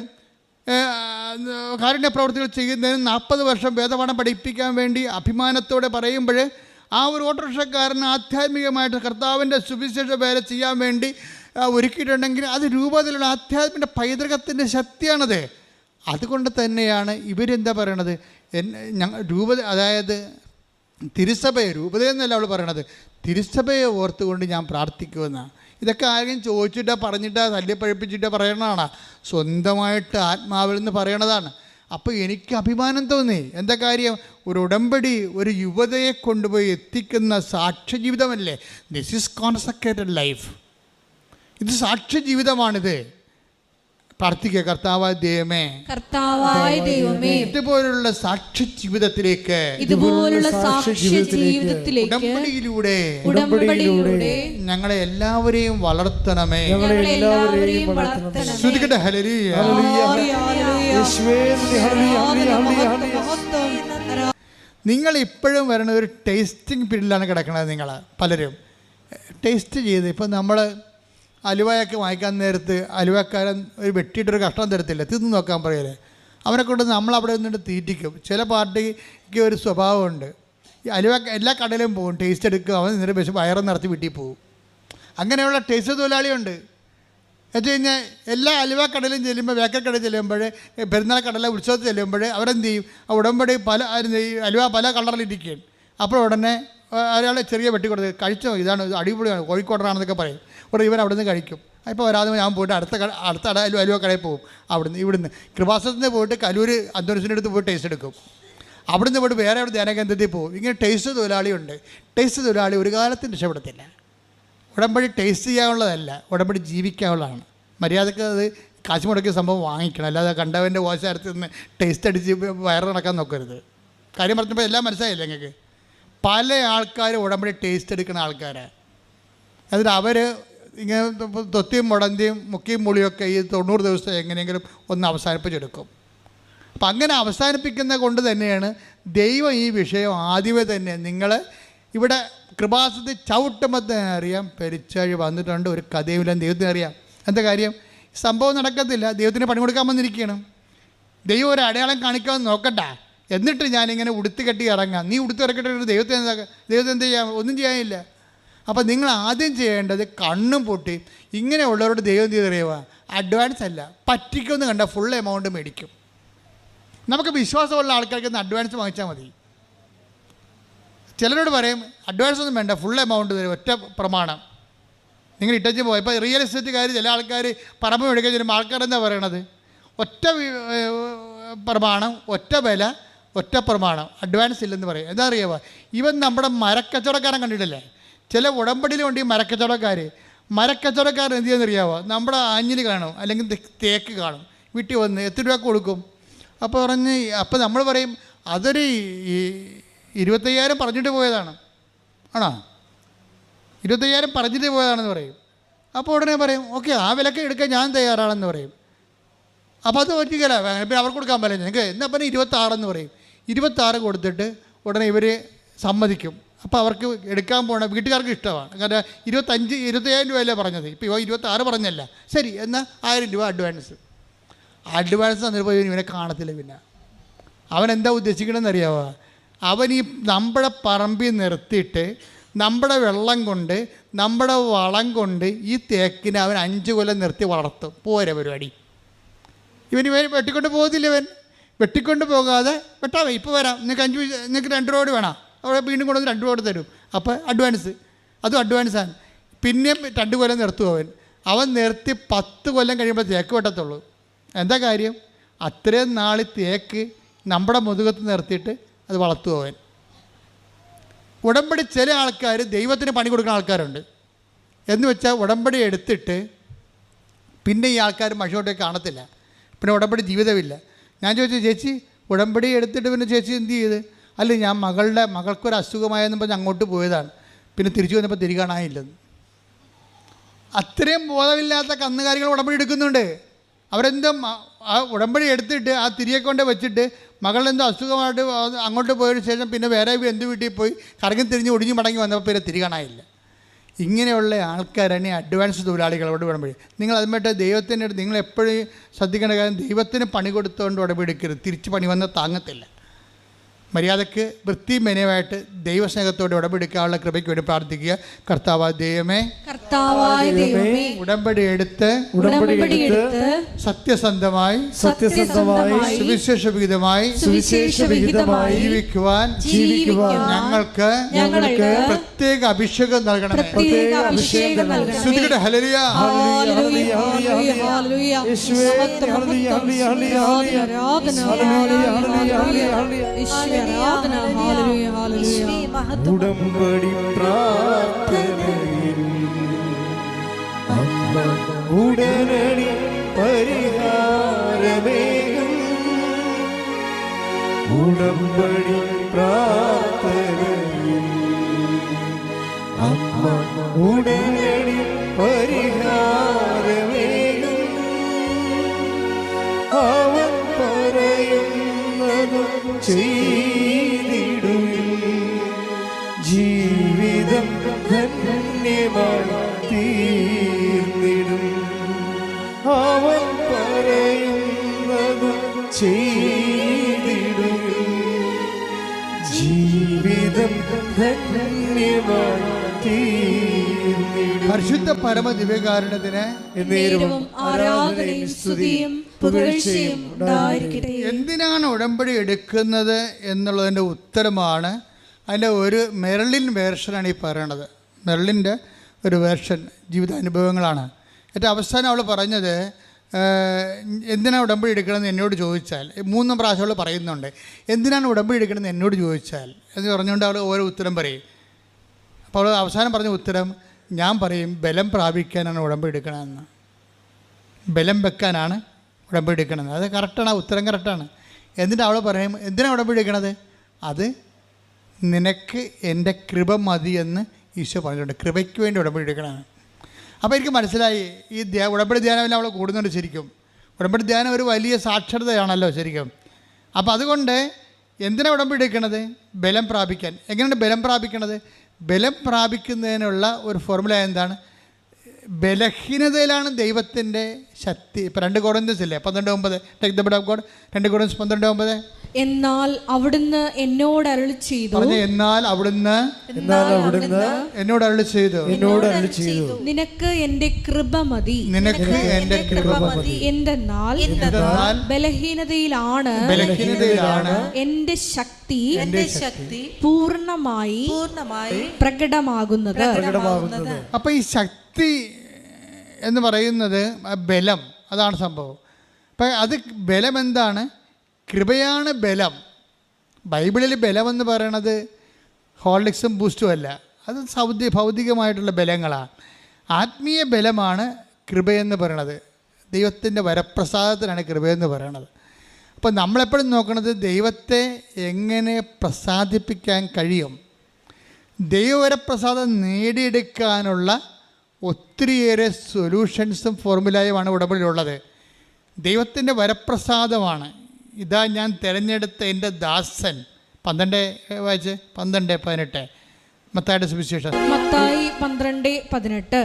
കാരുണ്യ പ്രവർത്തികൾ ചെയ്യുന്നതിന് 40 വർഷം വേദപാഠം പഠിപ്പിക്കാൻ വേണ്ടി അഭിമാനത്തോടെ പറയുമ്പോൾ ആ ഒരു ഓട്ടോറിക്ഷക്കാരന് ആധ്യാത്മികമായിട്ട് കർത്താവിൻ്റെ സുവിശേഷ വേല ചെയ്യാൻ വേണ്ടി ഒരുക്കിയിട്ടുണ്ടെങ്കിൽ അത് രൂപത്തിലുള്ള ആധ്യാത്മിക പൈതൃകത്തിൻ്റെ ശക്തിയാണത്. അതുകൊണ്ട് തന്നെയാണ് ഇവരെന്താ പറയണത്, രൂപത അതായത് തിരുസഭയെ, രൂപതയെന്നല്ല അവൾ പറയണത്, തിരുസഭയെ ഓർത്തുകൊണ്ട് ഞാൻ പ്രാർത്ഥിക്കുമെന്നാണ്. ഇതൊക്കെ ആരെങ്കിലും ചോദിച്ചിട്ടോ പറഞ്ഞിട്ടോ തല്ലിപ്പഴിപ്പിച്ചിട്ടോ പറയണതാണ്. സ്വന്തമായിട്ട് ആത്മാവിൽ നിന്ന് പറയണതാണ്. അപ്പോൾ എനിക്ക് അഭിമാനം തോന്നി. എന്താ കാര്യം? ഒരു ഉടമ്പടി ഒരു യുവതയെ കൊണ്ടുപോയി എത്തിക്കുന്ന സാക്ഷ്യജീവിതമല്ലേ. This is consecrated life. ഇത് സാക്ഷ്യജീവിതമാണിത്. പ്രാർത്ഥിക്കുക, കർത്താവായ ദൈവമേ, കർത്താവായ ദൈവമേ, ഇതുപോലുള്ള സാക്ഷ്യ ജീവിതത്തിലേക്ക്, ഇതുപോലുള്ള സാക്ഷ്യ ജീവിതത്തിലേക്ക് ഉടമ്പടിയിലൂടെ ഞങ്ങളെ എല്ലാവരെയും വളർത്തണമേ. ശ്രുതികട്ടെ ഹല്ലേലൂയ. നിങ്ങൾ ഇപ്പോഴും വരുന്ന ഒരു ടേസ്റ്റിംഗ് പീരീഡിലാണ് കിടക്കുന്നത്. നിങ്ങൾ പലരും ടേസ്റ്റ് ചെയ്ത്, ഇപ്പം നമ്മൾ അലുവയൊക്കെ വാങ്ങിക്കാൻ നേരത്ത് അലുവക്കാരൻ ഒരു വെട്ടിയിട്ടൊരു കഷ്ണം തരത്തില്ല, തിന്ന് നോക്കാൻ പറയല്ലേ. അവനെ കൊണ്ട് നമ്മളവിടെ നിന്നിട്ട് തീറ്റിക്കും. ചില പാർട്ടിക്ക് ഒരു സ്വഭാവമുണ്ട്, ഈ അലുവ എല്ലാ കടയിലും പോകും, ടേസ്റ്റ് എടുക്കും, അവൻ നിന്നിട്ട് പക്ഷേ വയറ് നിറച്ച് വീട്ടിൽ പോകും. അങ്ങനെയുള്ള ടേസ്റ്റ് തൊഴിലാളിയുണ്ട്. എന്നു കഴിഞ്ഞാൽ എല്ലാ അലുവ കടയിലും ചെല്ലുമ്പോൾ, ബേക്കറി കടയിൽ ചെല്ലുമ്പോൾ, പെരുന്നാൾ കടയിലെ ഉത്സവത്തിൽ ചെല്ലുമ്പോൾ അവരെന്ത് ചെയ്യും? ആ ഉടമ്പടി അലുവ പല കളറിലിരിക്കുകയും അപ്പോൾ ഉടനെ ഒരാളെ ചെറിയ വെട്ടി കൊടുത്ത് കഴിച്ചോ, ഇതാണ് അടിപൊളിയാണ്, കോഴിക്കോടനാണെന്നൊക്കെ പറയും. ഉടനെ ഇവൻ അവിടെ നിന്ന് കഴിക്കും. ഇപ്പോൾ വരാതെ ഞാൻ പോയിട്ട് അടുത്ത അലുവ കടയിൽ പോകും. ഇവിടുന്ന് കൃപാസനത്തിന് പോയിട്ട് കലൂർ അന്തോണിസിൻ്റെ അടുത്ത് പോയി ടേസ്റ്റ് എടുക്കും. അവിടുന്ന് പോയിട്ട് വേറെ അവിടെ ധ്യാനകേന്ദ്രത്തിൽ പോകും. ഇങ്ങനെ ടേസ്റ്റ് തൊഴിലാളിയുണ്ട്. ടേസ്റ്റ് തൊഴിലാളി ഒരു കാലത്തും രക്ഷപ്പെടത്തില്ല. ഉടമ്പടി ടേസ്റ്റ് ചെയ്യാനുള്ളതല്ല, ഉടമ്പടി ജീവിക്കാനുള്ളതാണ്. മര്യാദക്ക് അത് കാശ് മുടക്കിയ സംഭവം വാങ്ങിക്കണം, അല്ലാതെ കണ്ടവൻ്റെ ഓശാരത്തിൽ നിന്ന് ടേസ്റ്റ് അടിച്ച് വയറ് നടക്കാൻ നോക്കരുത്. കാര്യം പറഞ്ഞപ്പോൾ എല്ലാം മനസ്സിലായില്ല നിങ്ങൾക്ക്. പല ആൾക്കാരും ഉടമ്പടി ടേസ്റ്റ് എടുക്കുന്ന ആൾക്കാരാണ്. അതിന് അവർ ഇങ്ങനെ തൊത്തിയും മുടന്തിയും മുക്കിയും മുളിയൊക്കെ ഈ 90 ദിവസം എങ്ങനെയെങ്കിലും ഒന്ന് അവസാനിപ്പിച്ചെടുക്കും. അപ്പം അങ്ങനെ അവസാനിപ്പിക്കുന്ന കൊണ്ട് തന്നെയാണ് ദൈവം ഈ വിഷയം ആദ്യമേ തന്നെ നിങ്ങൾ ഇവിടെ കൃപാസനത്തിൽ ചവിട്ടുമ്പോൾ തന്നെ അറിയാം, പെരിച്ചാഴി വന്നിട്ടുണ്ട്, ഒരു കഥയുമില്ലെന്ന് ദൈവത്തിന് അറിയാം. എന്താ കാര്യം? സംഭവം നടക്കത്തില്ല, ദൈവത്തിന് പണി കൊടുക്കാൻ വന്നിരിക്കുകയാണ്. ദൈവം ഒരു അടയാളം കാണിക്കാമെന്ന് നോക്കണ്ട, എന്നിട്ട് ഞാനിങ്ങനെ ഉടുത്ത് കെട്ടി ഇറങ്ങാം. നീ ഉടുത്ത് ഇറക്കിയിട്ട് ദൈവത്തെ എന്ത് ചെയ്യാം? ഒന്നും ചെയ്യാനില്ല. അപ്പോൾ നിങ്ങൾ ആദ്യം ചെയ്യേണ്ടത് കണ്ണും പൊട്ടി ഇങ്ങനെയുള്ളവരോട് ദൈവം ചെയ്തറിയുക, അഡ്വാൻസ് അല്ല, പറ്റിക്കുമെന്ന് കണ്ടാൽ ഫുൾ എമൗണ്ട് മേടിക്കും. നമുക്ക് വിശ്വാസമുള്ള ആൾക്കാർക്ക് ഒന്ന് അഡ്വാൻസ് വാങ്ങിച്ചാൽ മതി. ചിലരോട് പറയും അഡ്വാൻസ് ഒന്നും വേണ്ട, ഫുൾ എമൗണ്ട് തരും, ഒറ്റ പ്രമാണം. നിങ്ങൾ ഇട്ടച്ച് പോയി. ഇപ്പോൾ റിയൽ എസ്റ്റേറ്റുകാർ ചില ആൾക്കാർ പറമ്പ് മേടിക്കാൻ ചെല്ലുമ്പോൾ ആൾക്കാരെന്താ പറയണത്? ഒറ്റ പ്രമാണം, ഒറ്റ വില, ഒറ്റ പ്രമാണം, അഡ്വാൻസ് ഇല്ലെന്ന് പറയും. എന്താ അറിയാവോ? ഇവൻ നമ്മുടെ മരക്കച്ചവടക്കാരൻ കണ്ടിട്ടില്ലേ? ചില ഉടമ്പടിയിലുണ്ട് ഈ മരക്കച്ചവടക്കാരൻ എന്ത് ചെയ്യുന്നറിയാവോ? നമ്മുടെ ആഞ്ഞിൽ കാണും, അല്ലെങ്കിൽ തേക്ക് കാണും, വീട്ടിൽ വന്ന് എത്ര രൂപ കൊടുക്കും? അപ്പോൾ നമ്മൾ പറയും അതൊരു 25,000 പറഞ്ഞിട്ട് പോയതാണ്. ആണോ? 25,000 പറഞ്ഞിട്ട് പോയതാണെന്ന് പറയും. അപ്പോൾ ഉടനെ പറയും ഓക്കെ, ആ വിലക്ക് എടുക്കാൻ ഞാൻ തയ്യാറാണെന്ന് പറയും. അപ്പോൾ അത് ഒറ്റയ്ക്കല്ല, പിന്നെ അവർക്ക് കൊടുക്കാൻ പറ്റില്ല. നിങ്ങൾക്ക് എന്നാൽ പിന്നെ 26 പറയും. 26 കൊടുത്തിട്ട് ഉടനെ ഇവർ സമ്മതിക്കും. അപ്പോൾ അവർക്ക് എടുക്കാൻ പോകണ വീട്ടുകാർക്ക് ഇഷ്ടമാണ്. കാരണം 25,000 രൂപയല്ലേ പറഞ്ഞത്, ഇപ്പോൾ 26 പറഞ്ഞല്ല. ശരി, എന്നാൽ 1000 രൂപ അഡ്വാൻസ് തന്നിട്ട് പോയി ഇവനെ കാണത്തില്ല. പിന്നെ അവൻ എന്താ ഉദ്ദേശിക്കണമെന്ന് അറിയാവോ? അവൻ ഈ നമ്മുടെ പറമ്പിൽ നിർത്തിയിട്ട് നമ്മുടെ വെള്ളം കൊണ്ട് നമ്മുടെ വളം കൊണ്ട് ഈ തേക്കിനെ അവൻ 5 കൊല്ലം നിർത്തി വളർത്തും. പോരെ പരിപാടി. ഇവന് വെട്ടിക്കൊണ്ട് പോകത്തില്ല. ഇവൻ വെട്ടിക്കൊണ്ട് പോകാതെ വെട്ടാവേ, ഇപ്പോൾ വരാം, നിങ്ങൾക്ക് 2 റോഡ് വേണം, അവിടെ വീണ്ടും കൊണ്ടുവന്ന് 2 റോഡ് തരും. അപ്പോൾ അഡ്വാൻസ്, അതും അഡ്വാൻസാണ്. പിന്നെയും 2 കൊല്ലം നിർത്തും. അവൻ നിർത്തി 10 കൊല്ലം കഴിയുമ്പോൾ തേക്ക് വെട്ടത്തുള്ളൂ. എന്താ കാര്യം? അത്രയും നാൾ തേക്ക് നമ്മുടെ മുതുകത്ത് നിർത്തിയിട്ട് അത് വളർത്തും അവൻ. ഉടമ്പടി ചില ആൾക്കാർ ദൈവത്തിന് പണി കൊടുക്കുന്ന ആൾക്കാരുണ്ട്. എന്ന് വെച്ചാൽ ഉടമ്പടി എടുത്തിട്ട് പിന്നെ ഈ ആൾക്കാർ മഷോട്ടേക്ക് കാണത്തില്ല, പിന്നെ ഉടമ്പടി ജീവിതമില്ല. ഞാൻ ചോദിച്ചു, ചേച്ചി ഉടമ്പടി എടുത്തിട്ട് പിന്നെ ചേച്ചി എന്ത് ചെയ്ത്? അല്ല, ഞാൻ മകൾക്കൊരു അസുഖമായെന്ന് പറഞ്ഞ് അങ്ങോട്ട് പോയതാണ്, പിന്നെ തിരിച്ചു വന്നപ്പോൾ തിരികെ കാണാനില്ലെന്ന്. അത്രയും ബോധമില്ലാത്ത കന്നുകാലികൾ ഉടമ്പടി എടുക്കുന്നുണ്ട്. അവരെന്തോ ആ ഉടമ്പടി എടുത്തിട്ട് ആ തിരികെ കൊണ്ട് വെച്ചിട്ട് മകളെന്തോ അസുഖമായിട്ട് അങ്ങോട്ട് പോയതിനു ശേഷം പിന്നെ വേറെ എന്ത് വീട്ടിൽ പോയി കറങ്ങി തിരിഞ്ഞ് ഒടിഞ്ഞു മടങ്ങി വന്നപ്പോൾ പിന്നെ തിരികെ കാണാനില്ല. ഇങ്ങനെയുള്ള ആൾക്കാരാണ് അഡ്വാൻസ് തൊഴിലാളികളോട് ഉടമ്പടി. നിങ്ങൾ അതുമായിട്ട് ദൈവത്തിൻ്റെ അടുത്ത് നിങ്ങൾ എപ്പോഴും ശ്രദ്ധിക്കേണ്ട കാര്യം, ദൈവത്തിന് പണി കൊടുത്തുകൊണ്ട് ഉടമ്പടി എടുക്കരുത്. തിരിച്ച് പണി വന്നാൽ താങ്ങത്തില്ല. മര്യാദയ്ക്ക് വൃത്തിയും മെനയുമായിട്ട് ദൈവസ്നേഹത്തോടെ ഉടമ്പടിക്കാനുള്ള കൃപയ്ക്ക് വേണ്ടി പ്രാർത്ഥിക്കുക. കർത്താവായ ദൈവമേ, ഉടമ്പടി എടുത്ത് സത്യസന്ധമായി സുവിശേഷ വിഹിതമായി ജീവിക്കുവാൻ ഞങ്ങൾക്ക് പ്രത്യേക അഭിഷേകം നൽകണമേ. ഹല്ലേലൂയ, ഉടമ്പടി പ്രാർത്ഥനയിൽ ഉടനടി പരിഹാരമേകും. ഉടമ്പടി പ്രാർത്ഥനയിൽ അമ്മ ഉടനടി പരിഹാരമേകും. അവൻ പറയുന്നത് ചെയ്തിടുവിൻ, ജീവിതം ധന്യമായി തീർന്നിടും. അവൻ പറയുന്നത് ചെയ്തിടുവിൻ, ജീവിതം ധന്യമായി തീർന്നിടും. പരിശുദ്ധ പരമ ദിവ്യകാരുണ്യത്തിന് ആരാധനയും സ്തുതിയും പുകഴ്ചയും ഉണ്ടായിരിക്കട്ടെ. എന്തിനാണ് ഉടമ്പടി എടുക്കുന്നത് എന്നുള്ളതിൻ്റെ ഉത്തരമാണ്. അതിൻ്റെ ഒരു മെർലിൻ വേർഷനാണ് ഈ പറയണത്. മെർലിൻ്റെ ഒരു വേർഷൻ ജീവിതാനുഭവങ്ങളാണ്. ഏറ്റവും അവസാനം അവൾ പറഞ്ഞത്, എന്തിനാണ് ഉടമ്പടി എടുക്കണമെന്ന് എന്നോട് ചോദിച്ചാൽ, 3 പ്രാവശ്യം അവൾ പറയുന്നുണ്ട്, എന്തിനാണ് ഉടമ്പടി എടുക്കണമെന്ന് എന്നോട് ചോദിച്ചാൽ എന്ന് പറഞ്ഞുകൊണ്ട് അവൾ ഓരോ ഉത്തരം പറയും. അപ്പോൾ അവൾ അവസാനം പറഞ്ഞ ഉത്തരം, ഞാൻ പറയും ബലം പ്രാപിക്കാനാണ് ഉടമ്പടി എടുക്കണമെന്ന്, ബലം വെക്കാനാണ് ഉടമ്പടി എടുക്കണമെന്ന്. അത് കറക്റ്റാണ്, ആ ഉത്തരം കറക്റ്റാണ്. എന്നിട്ട് അവൾ പറയും, എന്തിനാണ് ഉടമ്പടി എടുക്കണത്? അത് നിനക്ക് എൻ്റെ കൃപ മതി എന്ന് ഈശോ പറഞ്ഞിട്ടുണ്ട്. കൃപയ്ക്ക് വേണ്ടി ഉടമ്പടി എടുക്കണമെന്ന്. അപ്പോൾ എനിക്ക് മനസ്സിലായി, ഈ ഉടമ്പടി ധ്യാനമെല്ലാം അവൾ കൂടുന്നുണ്ട്. ശരിക്കും ഉടമ്പടി ധ്യാനം ഒരു വലിയ സാക്ഷരതയാണല്ലോ ശരിക്കും. അപ്പോൾ അതുകൊണ്ട് എന്തിനാണ് ഉടമ്പടി എടുക്കണത്? ബലം പ്രാപിക്കാൻ. എങ്ങനെയാണ് ബലം പ്രാപിക്കണത്? ബലം പ്രാപിക്കുന്നതിനുള്ള ഒരു ഫോർമുല എന്താണ്? ബലഹീനതയിലാണ് ദൈവത്തിൻ്റെ ശക്തി. ഇപ്പോൾ 2 Corinthians ഇല്ലേ 12:9, take the bed of God. 2 Corinthians 12:9. എന്നാൽ അവിടുന്ന് എന്നോട് അരുളി ചെയ്തു, എന്നാൽ അവിടുന്ന് എന്നോട് അരുളി ചെയ്തു, നിനക്ക് എൻ്റെ കൃപ മതി, നിനക്ക് എൻ്റെ കൃപ മതി. എന്തെന്നാൽ ബലഹീനതയിലാണ് എൻ്റെ ശക്തി പൂർണ്ണമായി പ്രകടമാകുന്നത്. അപ്പോൾ ഈ ശക്തി എന്ന് പറയുന്നത് ബലം, അതാണ് സംഭവം. അപ്പം അത് ബലം എന്താണ്? കൃപയാണ് ബലം. ബൈബിളിൽ ബലമെന്ന് പറയണത് ഹോർലിക്സും ബൂസ്റ്റും അല്ല, അത് ഭൗതികമായിട്ടുള്ള ബലങ്ങളാണ്. ആത്മീയ ബലമാണ് കൃപയെന്ന് പറയണത്. ദൈവത്തിൻ്റെ വരപ്രസാദത്തിനാണ് കൃപയെന്ന് പറയണത്. അപ്പോൾ നമ്മളെപ്പോഴും നോക്കുന്നത് ദൈവത്തെ എങ്ങനെ പ്രസാദിപ്പിക്കാൻ കഴിയും. ദൈവവരപ്രസാദം നേടിയെടുക്കാനുള്ള ഒത്തിരിയേറെ സൊല്യൂഷൻസും ഫോർമുലയുമാണ് ഉടമ്പടിയിലുള്ളത്. ദൈവത്തിൻ്റെ വരപ്രസാദമാണ്. ഇതാ ഞാൻ തിരഞ്ഞെടുത്ത എൻ്റെ ദാസൻ. 12 വായിച്ച് 12:18 മത്തായിയുടെ സുവിശേഷം. മത്തായി 12:18.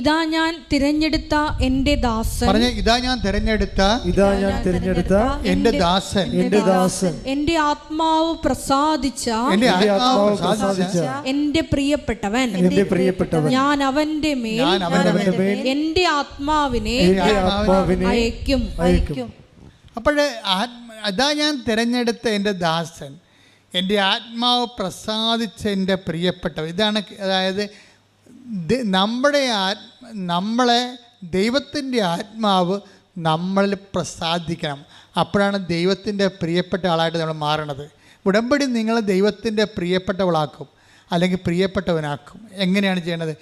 ഇതാ ഞാൻ തിരഞ്ഞെടുത്ത എൻ്റെ ദാസൻ. പറഞ്ഞ ഇതാ ഞാൻ തിരഞ്ഞെടുത്ത എൻ്റെ ദാസൻ, എൻ്റെ ആത്മാവ് പ്രസാദിച്ച എൻ്റെ പ്രിയപ്പെട്ടവൻ. ഞാൻ അവന്റെ മേൽ എൻ്റെ ആത്മാവിനെ അയക്കും. അപ്പോഴേ അതാ ഞാൻ തിരഞ്ഞെടുത്ത എൻ്റെ ദാസൻ, എൻ്റെ ആത്മാവ് പ്രസാദിച്ച എൻ്റെ പ്രിയപ്പെട്ടവൻ. ഇതാണ്, അതായത് നമ്മളെ ദൈവത്തിൻ്റെ ആത്മാവ് നമ്മളിൽ പ്രസാദിക്കണം. അപ്പോഴാണ് ദൈവത്തിൻ്റെ പ്രിയപ്പെട്ട ആളായിട്ട് നമ്മൾ മാറണത്. ഉടമ്പടി നിങ്ങളെ ദൈവത്തിൻ്റെ പ്രിയപ്പെട്ടവളാക്കും, അല്ലെങ്കിൽ പ്രിയപ്പെട്ടവനാക്കും. എങ്ങനെയാണ് ചെയ്യണത്?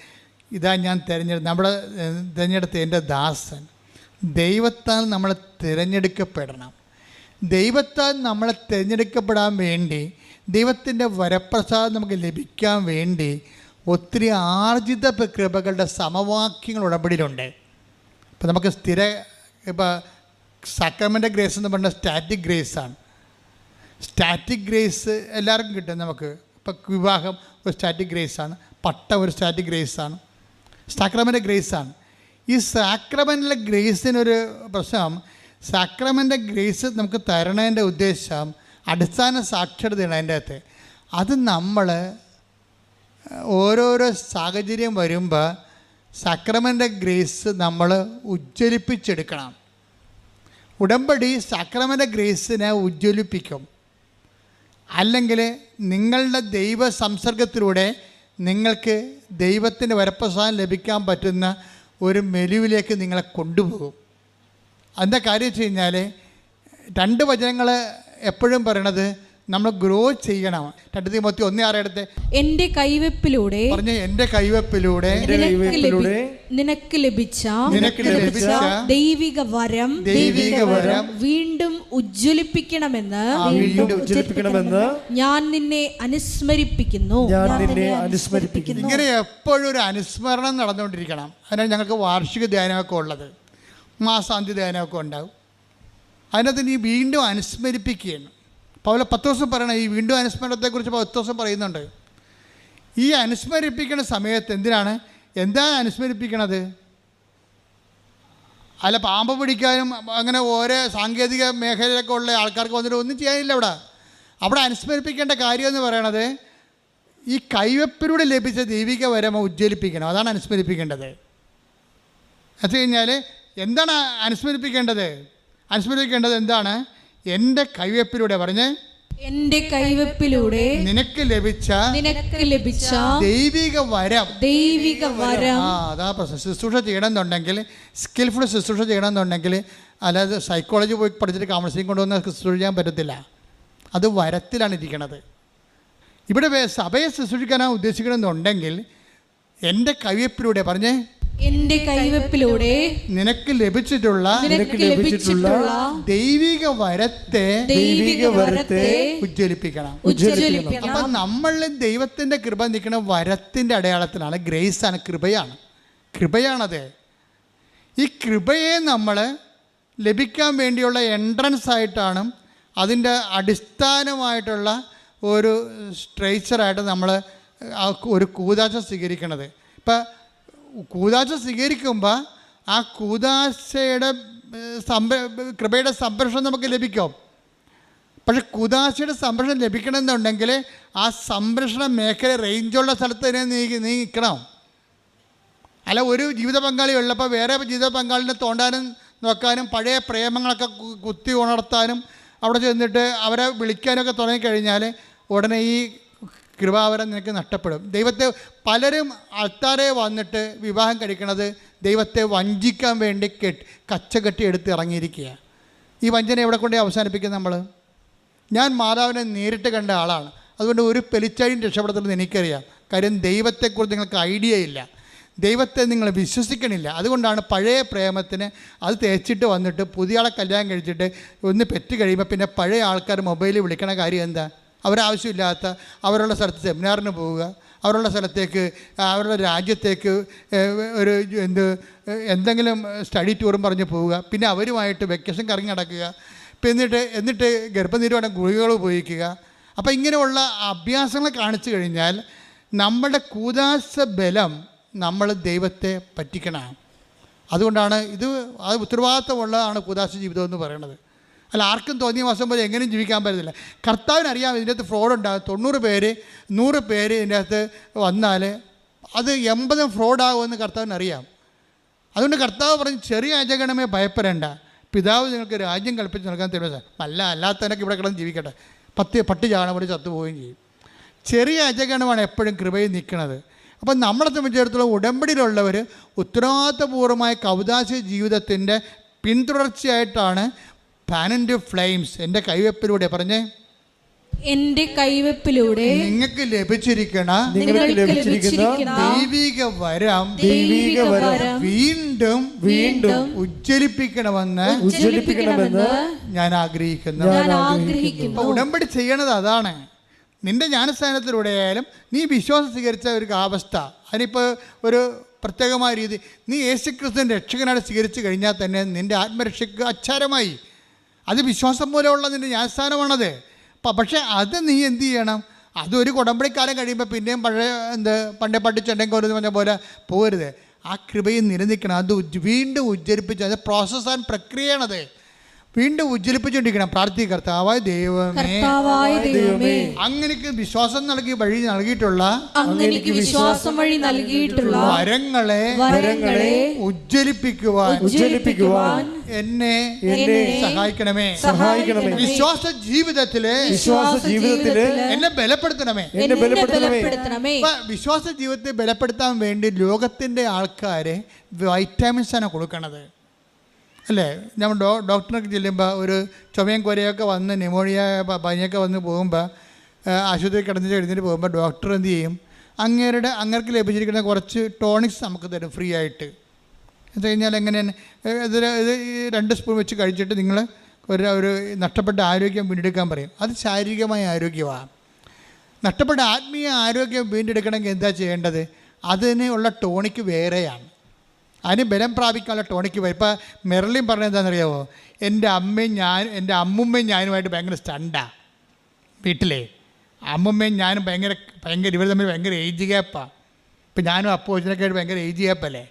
ഇതാ ഞാൻ തിരഞ്ഞെടുത്ത എൻ്റെ ദാസൻ. ദൈവത്താൽ നമ്മൾ തിരഞ്ഞെടുക്കപ്പെടണം. ദൈവത്താൽ നമ്മളെ തിരഞ്ഞെടുക്കപ്പെടാൻ വേണ്ടി, ദൈവത്തിൻ്റെ വരപ്രസാദം നമുക്ക് ലഭിക്കാൻ വേണ്ടി ഒത്തിരി ആർജിത കൃപകളുടെ സമവാക്യങ്ങൾ ഉടമ്പടിയിലുണ്ട്. ഇപ്പം നമുക്ക് ഇപ്പോൾ സക്രമെൻ്റ് ഗ്രേസ് എന്ന് പറഞ്ഞാൽ സ്റ്റാറ്റിക് ഗ്രേസാണ്. സ്റ്റാറ്റിക് ഗ്രേസ് എല്ലാവർക്കും കിട്ടും. നമുക്ക് ഇപ്പം വിവാഹം ഒരു സ്റ്റാറ്റിക് ഗ്രേസാണ്, പട്ടം ഒരു സ്റ്റാറ്റിക് ഗ്രേസാണ്, സാക്രമെൻ്റ് ഗ്രേസാണ്. ഈ സാക്രമെൻ്റിലെ ഗ്രേസിനൊരു പ്രശ്നം, സാക്രമെൻ്റ് ഗ്രേസ് നമുക്ക് തരണതിൻ്റെ ഉദ്ദേശം അടിസ്ഥാന സാക്ഷരതയാണ് അതിൻ്റെ അകത്ത്. അത് നമ്മൾ ഓരോരോ സാഹചര്യം വരുമ്പോൾ സക്രമൻ്റെ ഗ്രേസ് നമ്മൾ ഉജ്ജ്വലിപ്പിച്ചെടുക്കണം. ഉടമ്പടി സക്രമൻ്റെ ഗ്രേസിനെ ഉജ്ജ്വലിപ്പിക്കും. അല്ലെങ്കിൽ നിങ്ങളുടെ ദൈവ സംസർഗത്തിലൂടെ നിങ്ങൾക്ക് ദൈവത്തിൻ്റെ വരപ്രസാദം ലഭിക്കാൻ പറ്റുന്ന ഒരു മെനുവിലേക്ക് നിങ്ങളെ കൊണ്ടുപോകും. അതിൻ്റെ കാര്യം വെച്ച് കഴിഞ്ഞാൽ 2 വചനങ്ങൾ എപ്പോഴും പറയണത് നമ്മൾ ഗ്രോ ചെയ്യണം. 2 തിമോത്തി 1:6 എടുത്ത് എന്റെ കൈവെപ്പിലൂടെ പറഞ്ഞ എൻ്റെ കൈവെപ്പിലൂടെ നിനക്ക് ലഭിച്ച ദൈവിക വരം വീണ്ടും ഉജ്ജ്വലിപ്പിക്കണമെന്ന് ഞാൻ നിന്നെ അനുസ്മരിപ്പിക്കുന്നു. ഇങ്ങനെ എപ്പോഴും ഒരു അനുസ്മരണം നടന്നുകൊണ്ടിരിക്കണം. അതിനാണ് ഞങ്ങൾക്ക് വാർഷിക ധ്യാനമൊക്കെ ഉള്ളത്, മാസാന്ത്യ ധ്യാനമൊക്കെ ഉണ്ടാവും. അതിനകത്ത് നീ വീണ്ടും അനുസ്മരിപ്പിക്കുകയാണ്. പത്രോസ് പറയണ ഈ വീണ്ടും അനുസ്മരണത്തെക്കുറിച്ച് പത്രോസ് പറയുന്നുണ്ട്. ഈ അനുസ്മരിപ്പിക്കുന്ന സമയത്ത് എന്താണ് അനുസ്മരിപ്പിക്കണത്? അല്ല, പാമ്പ് പിടിക്കാനും അങ്ങനെ ഓരോ സാങ്കേതിക മേഖലയിലൊക്കെ ഉള്ള ആൾക്കാർക്ക് വന്നിട്ട് ഒന്നും ചെയ്യാനില്ല. അവിടെ അനുസ്മരിപ്പിക്കേണ്ട കാര്യം എന്ന് പറയണത് ഈ കൈവെപ്പിലൂടെ ലഭിച്ച ദൈവിക വരം ഉജ്ജ്വലിപ്പിക്കണം. അതാണ് അനുസ്മരിപ്പിക്കേണ്ടത്. അത് കഴിഞ്ഞാൽ എന്താണ് അനുസ്മരിപ്പിക്കേണ്ടത്? എന്താണ്? എൻ്റെ കൈവെപ്പിലൂടെ പറഞ്ഞ് എന്റെ കൈവെപ്പിലൂടെ നിനക്ക് ലഭിച്ച ദൈവിക വരം. അതാ പ്രശ്നം. ശുശ്രൂഷ ചെയ്യണമെന്നുണ്ടെങ്കിൽ, സ്കിൽഫുൾ ശുശ്രൂഷ ചെയ്യണമെന്നുണ്ടെങ്കിൽ, അല്ലാതെ സൈക്കോളജി പോയി പഠിച്ചിട്ട് കൗൺസിലിംഗ് കൊണ്ടുവന്ന് ശുശ്രൂഷ ചെയ്യാൻ പറ്റത്തില്ല. അത് വരത്തിലാണ് ഇരിക്കുന്നത്. ഇവിടെ സഭയെ ശുശ്രൂഷിക്കാനാണ് ഉദ്ദേശിക്കണമെന്നുണ്ടെങ്കിൽ എൻ്റെ കൈവെപ്പിലൂടെ പറഞ്ഞ് എന്റെ കൈവെപ്പിലൂടെ നിനക്ക് ലഭിച്ചിട്ടുള്ള ദൈവിക വരത്തെ ഉജ്ജ്വലിപ്പിക്കണം. അപ്പൊ നമ്മൾ ദൈവത്തിന്റെ കൃപ നിൽക്കുന്ന വരത്തിന്റെ അടയാളത്തിലാണ്. ഗ്രേസ് ആണ്, കൃപയാണത്. ഈ കൃപയെ നമ്മൾ ലഭിക്കാൻ വേണ്ടിയുള്ള എൻട്രൻസ് ആയിട്ടാണ്, അതിൻ്റെ അടിസ്ഥാനമായിട്ടുള്ള ഒരു സ്ട്രക്ചറായിട്ട് നമ്മൾ ഒരു കൂദാശ സ്വീകരിക്കണത്. ഇപ്പം കൂദാശ സ്വീകരിക്കുമ്പോൾ ആ കൂദാശയുടെ കൃപയുടെ സംരക്ഷണം നമുക്ക് ലഭിക്കും. പക്ഷെ കൂദാശയുടെ സംരക്ഷണം ലഭിക്കണമെന്നുണ്ടെങ്കിൽ ആ സംരക്ഷണ മേഖല റേഞ്ചുള്ള സ്ഥലത്ത് തന്നെ നീ നിൽക്കണം. അല്ല, ഒരു ജീവിത പങ്കാളി ഉള്ളപ്പോൾ വേറെ ജീവിത പങ്കാളിനെ തോണ്ടാനും നോക്കാനും പഴയ പ്രേമങ്ങളൊക്കെ കുത്തി ഉണർത്താനും അവിടെ ചെന്നിട്ട് അവരെ വിളിക്കാനൊക്കെ തുടങ്ങിക്കഴിഞ്ഞാൽ ഉടനെ ഈ കൃപാവരം നിനക്ക് നഷ്ടപ്പെടും. പലരും ആൾക്കാരെ വന്നിട്ട് വിവാഹം കഴിക്കണത് ദൈവത്തെ വഞ്ചിക്കാൻ വേണ്ടി കച്ചകെട്ടി എടുത്ത് ഇറങ്ങിയിരിക്കുക. ഈ വഞ്ചന എവിടെ കൊണ്ടേ അവസാനിപ്പിക്കും നമ്മൾ? ഞാൻ മാതാവിനെ നേരിട്ട് കണ്ട ആളാണ്. അതുകൊണ്ട് ഒരു പെലിച്ചാഴിയും രക്ഷപ്പെടുത്തുന്നത് എനിക്കറിയാം. കാര്യം ദൈവത്തെക്കുറിച്ച് നിങ്ങൾക്ക് ഐഡിയ ഇല്ല, ദൈവത്തെ നിങ്ങൾ വിശ്വസിക്കണില്ല. അതുകൊണ്ടാണ് പഴയ പ്രേമത്തിന് അത് തേച്ചിട്ട് വന്നിട്ട് പുതിയ ആളെ കല്യാണം കഴിച്ചിട്ട് ഒന്ന് പെറ്റ് കഴിയുമ്പോൾ പിന്നെ പഴയ ആൾക്കാർ മൊബൈലിൽ വിളിക്കണ കാര്യം എന്താ? അവരാവശ്യമില്ലാത്ത അവരുടെ സ്ഥലത്ത് സെമിനാറിന് പോവുക, അവരുടെ സ്ഥലത്തേക്ക്, അവരുടെ രാജ്യത്തേക്ക് ഒരു എന്തെങ്കിലും സ്റ്റഡി ടൂറും പറഞ്ഞ് പോവുക, പിന്നെ അവരുമായിട്ട് വെക്കേഷൻ കറങ്ങി നടക്കുക, എന്നിട്ട് ഗർഭനിരോധന ഗുളികകൾ ഉപയോഗിക്കുക. അപ്പോൾ ഇങ്ങനെയുള്ള അഭ്യാസങ്ങൾ കാണിച്ചു കഴിഞ്ഞാൽ നമ്മുടെ കൂദാശ ബലം നമ്മൾ ദൈവത്തെ പറ്റിക്കണം. അതുകൊണ്ടാണ് അത് ഉത്തരവാദിത്തമുള്ളതാണ് കൂദാശ ജീവിതം എന്ന് പറയുന്നത്. അല്ല, ആർക്കും തോന്നിയ മാസം പോലെ എങ്ങനെയും ജീവിക്കാൻ പറ്റത്തില്ല. കർത്താവിനറിയാം ഇതിൻ്റെ അകത്ത് ഫ്രോഡുണ്ടാകും. 90 പേര് 100 പേര് ഇതിൻ്റെ അകത്ത് വന്നാൽ അത് 80 ഫ്രോഡാകുമെന്ന് കർത്താവിനറിയാം. അതുകൊണ്ട് കർത്താവ് പറഞ്ഞ് ചെറിയ അജഗണമേ ഭയപ്പെടേണ്ട, പിതാവ് നിങ്ങൾക്ക് രാജ്യം കൽപ്പിച്ച് നൽകാൻ തരുമോ. അല്ലാത്തവനൊക്കെ ഇവിടെ കിടന്ന് ജീവിക്കട്ടെ, പട്ടി ചാണ പോലെ ചത്തുപോവുകയും ചെയ്യും. ചെറിയ അജഗണമാണ് എപ്പോഴും കൃപയിൽ നിൽക്കുന്നത്. അപ്പം നമ്മളെ സംബന്ധിച്ചിടത്തോളം ഉടമ്പടിയിലുള്ളവർ ഉത്തരവാദിത്തപൂർവമായ കൗദാശ ജീവിതത്തിൻ്റെ പിന്തുടർച്ചയായിട്ടാണ് ഫാൻ ആൻഡ് ഫ്ലെയിംസ് എൻ്റെ കൈവെപ്പിലൂടെ പറഞ്ഞേ എന്റെ കൈവെപ്പിലൂടെ നിങ്ങൾക്ക് ലഭിച്ചിരിക്കുന്ന ദൈവിക വരം വീണ്ടും ഉജ്ജ്വലിപ്പിക്കണമെന്ന് ഞാൻ ആഗ്രഹിക്കുന്നു. ഉടമ്പടി ചെയ്യണത് അതാണ്. നിന്റെ ജ്ഞാനസ്ഥാനത്തിലൂടെ ആയാലും നീ വിശ്വാസം സ്വീകരിച്ച ഒരു അവസ്ഥ, അതിനിപ്പോൾ ഒരു പ്രത്യേകമായ രീതി, നീ യേശുക്രിസ്തുവിനെ രക്ഷകനായിട്ട് സ്വീകരിച്ചു കഴിഞ്ഞാൽ തന്നെ നിൻ്റെ ആത്മരക്ഷയ്ക്ക് അച്ചാരമായി. അത് വിശ്വാസം മൂലമുള്ള നിൻ്റെ ജ്ഞാനസ്ഥാനമാണത്. പക്ഷേ അത് നീ എന്ത് ചെയ്യണം? അതൊരു ഉടമ്പടിക്കാലം കഴിയുമ്പോൾ പിന്നെയും പണ്ടേ പഠിച്ചുണ്ടെങ്കിൽ ഒരു പറഞ്ഞ പോലെ പോരുത്. ആ കൃപയിൽ നിലനിൽക്കണം. അത് വീണ്ടും ഉജ്ജ്വലിപ്പിച്ച്, അത് പ്രോസസ്സ് ആൻഡ് പ്രക്രിയയാണത്. വീണ്ടും ഉജ്ജ്വലിപ്പിച്ചുകൊണ്ടിരിക്കണം. പ്രാർത്ഥിക്കുക, കർത്താവായ ദൈവമേ, കർത്താവായ ദൈവമേ, അങ്ങനെക്ക് വിശ്വാസം നൽകി വഴി നൽകിയിട്ടുള്ള അങ്ങനെക്ക് വിശ്വാസം വഴി നൽകിയിട്ടുള്ള വരങ്ങളെ ഉജ്ജ്വലിപ്പിക്കുവാൻ എന്നെ സഹായിക്കണമേ. വിശ്വാസ ജീവിതത്തിലെ എന്നെ ബലപ്പെടുത്തണമേ. വിശ്വാസ ജീവിതത്തെ ബലപ്പെടുത്താൻ വേണ്ടി ലോകത്തിൻ്റെ ആൾക്കാരെ വൈറ്റാമിൻസ് ആണ് കൊടുക്കണത്, അല്ലേ? നമ്മൾ ഡോക്ടറിനൊക്കെ ചെല്ലുമ്പോൾ ഒരു ചുമയും കുരയൊക്കെ വന്ന് ന്യൂമോണിയ പനിയൊക്കെ വന്ന് പോകുമ്പോൾ ആശുപത്രി എഴുന്നേറ്റ് പോകുമ്പോൾ ഡോക്ടർ എന്ത് ചെയ്യും? അങ്ങേർക്ക് ലഭിച്ചിരിക്കുന്ന കുറച്ച് ടോണിക്സ് നമുക്ക് തരും ഫ്രീ ആയിട്ട്. എന്ന് കഴിഞ്ഞാൽ എങ്ങനെയാണ് ഇത് 2 സ്പൂൺ വെച്ച് കഴിച്ചിട്ട് നിങ്ങൾ ഒരു നഷ്ടപ്പെട്ട ആരോഗ്യം വീണ്ടെടുക്കാൻ പറയും. അത് ശാരീരികമായ ആരോഗ്യമാണ്. നഷ്ടപ്പെട്ട ആത്മീയ ആരോഗ്യം വീണ്ടെടുക്കണമെങ്കിൽ എന്താ ചെയ്യേണ്ടത്? അതിനുള്ള ടോണിക്ക് വേറെയാണ്. അതിന് ബലം പ്രാപിക്കാനുള്ള ടോണിക്ക് വരും. ഇപ്പോൾ മെർലിൻ പറഞ്ഞത് എന്താണെന്നറിയാമോ? എൻ്റെ അമ്മുമ്മയും ഞാനുമായിട്ട് ഭയങ്കര സ്റ്റണ്ടാണ് വീട്ടിലെ. അമ്മുമ്മയും ഞാനും ഭയങ്കര ഇവർ തമ്മിൽ ഭയങ്കര ഏജ് ഗ്യാപ്പാണ്. ഇപ്പം ഞാനും അപ്പോച്ചനൊക്കെ ആയിട്ട് ഭയങ്കര ഏജ് ഗ്യാപ്പല്ലേ.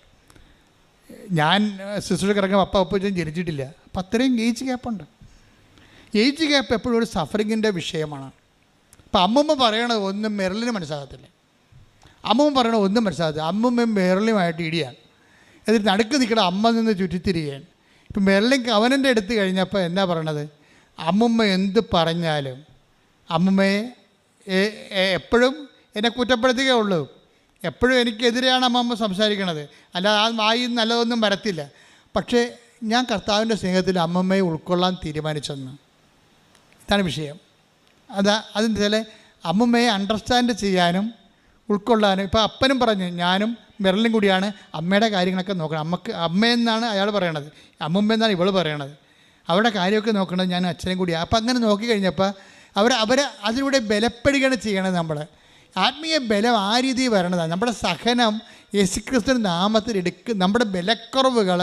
ഞാൻ സിസ്റ്റർക്ക് ഇറങ്ങുമ്പോൾ അപ്പോച്ചൻ ജനിച്ചിട്ടില്ല. അപ്പം അത്രയും ഏജ് ഗ്യാപ്പുണ്ട്. ഏജ് ഗ്യാപ്പ് എപ്പോഴും ഒരു സഫറിങ്ങിൻ്റെ വിഷയമാണ്. അപ്പം അമ്മുമ്മ പറയണത് ഒന്നും മെർലിന് മനസ്സിലാകത്തില്ല. അമ്മുമ്മ പറയണത് ഒന്നും മനസ്സിലാകത്തില്ല. അമ്മുമ്മയും മെർലിനുമായിട്ട് ഇടിയാണ്. എന്നിട്ട് നടുക്ക് നിൽക്കണം അമ്മ നിന്ന് ചുറ്റിത്തിരിക്കുകയാണ്. ഇപ്പം മെർലിൻ കവനൻ്റെ എടുത്ത് കഴിഞ്ഞപ്പോൾ എന്താ പറയണത്? അമ്മുമ്മ എന്ത് പറഞ്ഞാലും അമ്മുമ്മയെ എപ്പോഴും എന്നെ കുറ്റപ്പെടുത്തുകയുള്ളൂ. എപ്പോഴും എനിക്കെതിരെയാണ് അമ്മമ്മ സംസാരിക്കണത്. അല്ലാതെ ആ വായി നല്ലതൊന്നും വരത്തില്ല. പക്ഷേ ഞാൻ കർത്താവിൻ്റെ സ്നേഹത്തിൽ അമ്മമ്മയെ ഉൾക്കൊള്ളാൻ തീരുമാനിച്ചെന്ന്. ഇതാണ് വിഷയം. അതിൻ്റെ ചില അമ്മമ്മയെ അണ്ടർസ്റ്റാൻഡ് ചെയ്യാനും ഉൾക്കൊള്ളാനും. ഇപ്പോൾ അപ്പനും പറഞ്ഞു ഞാനും മെർലിനും കൂടിയാണ് അമ്മയുടെ കാര്യങ്ങളൊക്കെ നോക്കണം. അമ്മയെന്നാണ് അയാൾ പറയണത്, അമ്മുമ്മയെന്നാണ് ഇവൾ പറയണത്. അവരുടെ കാര്യമൊക്കെ നോക്കണത് ഞാൻ അച്ഛനും കൂടിയാണ്. അപ്പം അങ്ങനെ നോക്കിക്കഴിഞ്ഞപ്പോൾ അവർ അതിലൂടെ ബലപ്പെടുകയാണ് ചെയ്യണത്. നമ്മൾ ആത്മീയ ബലം ആ രീതിയിൽ വരണതാണ്. നമ്മുടെ സഹനം യേശുക്രിസ്തുവിൻ്റെ നാമത്തിൽ നമ്മുടെ ബലക്കുറവുകൾ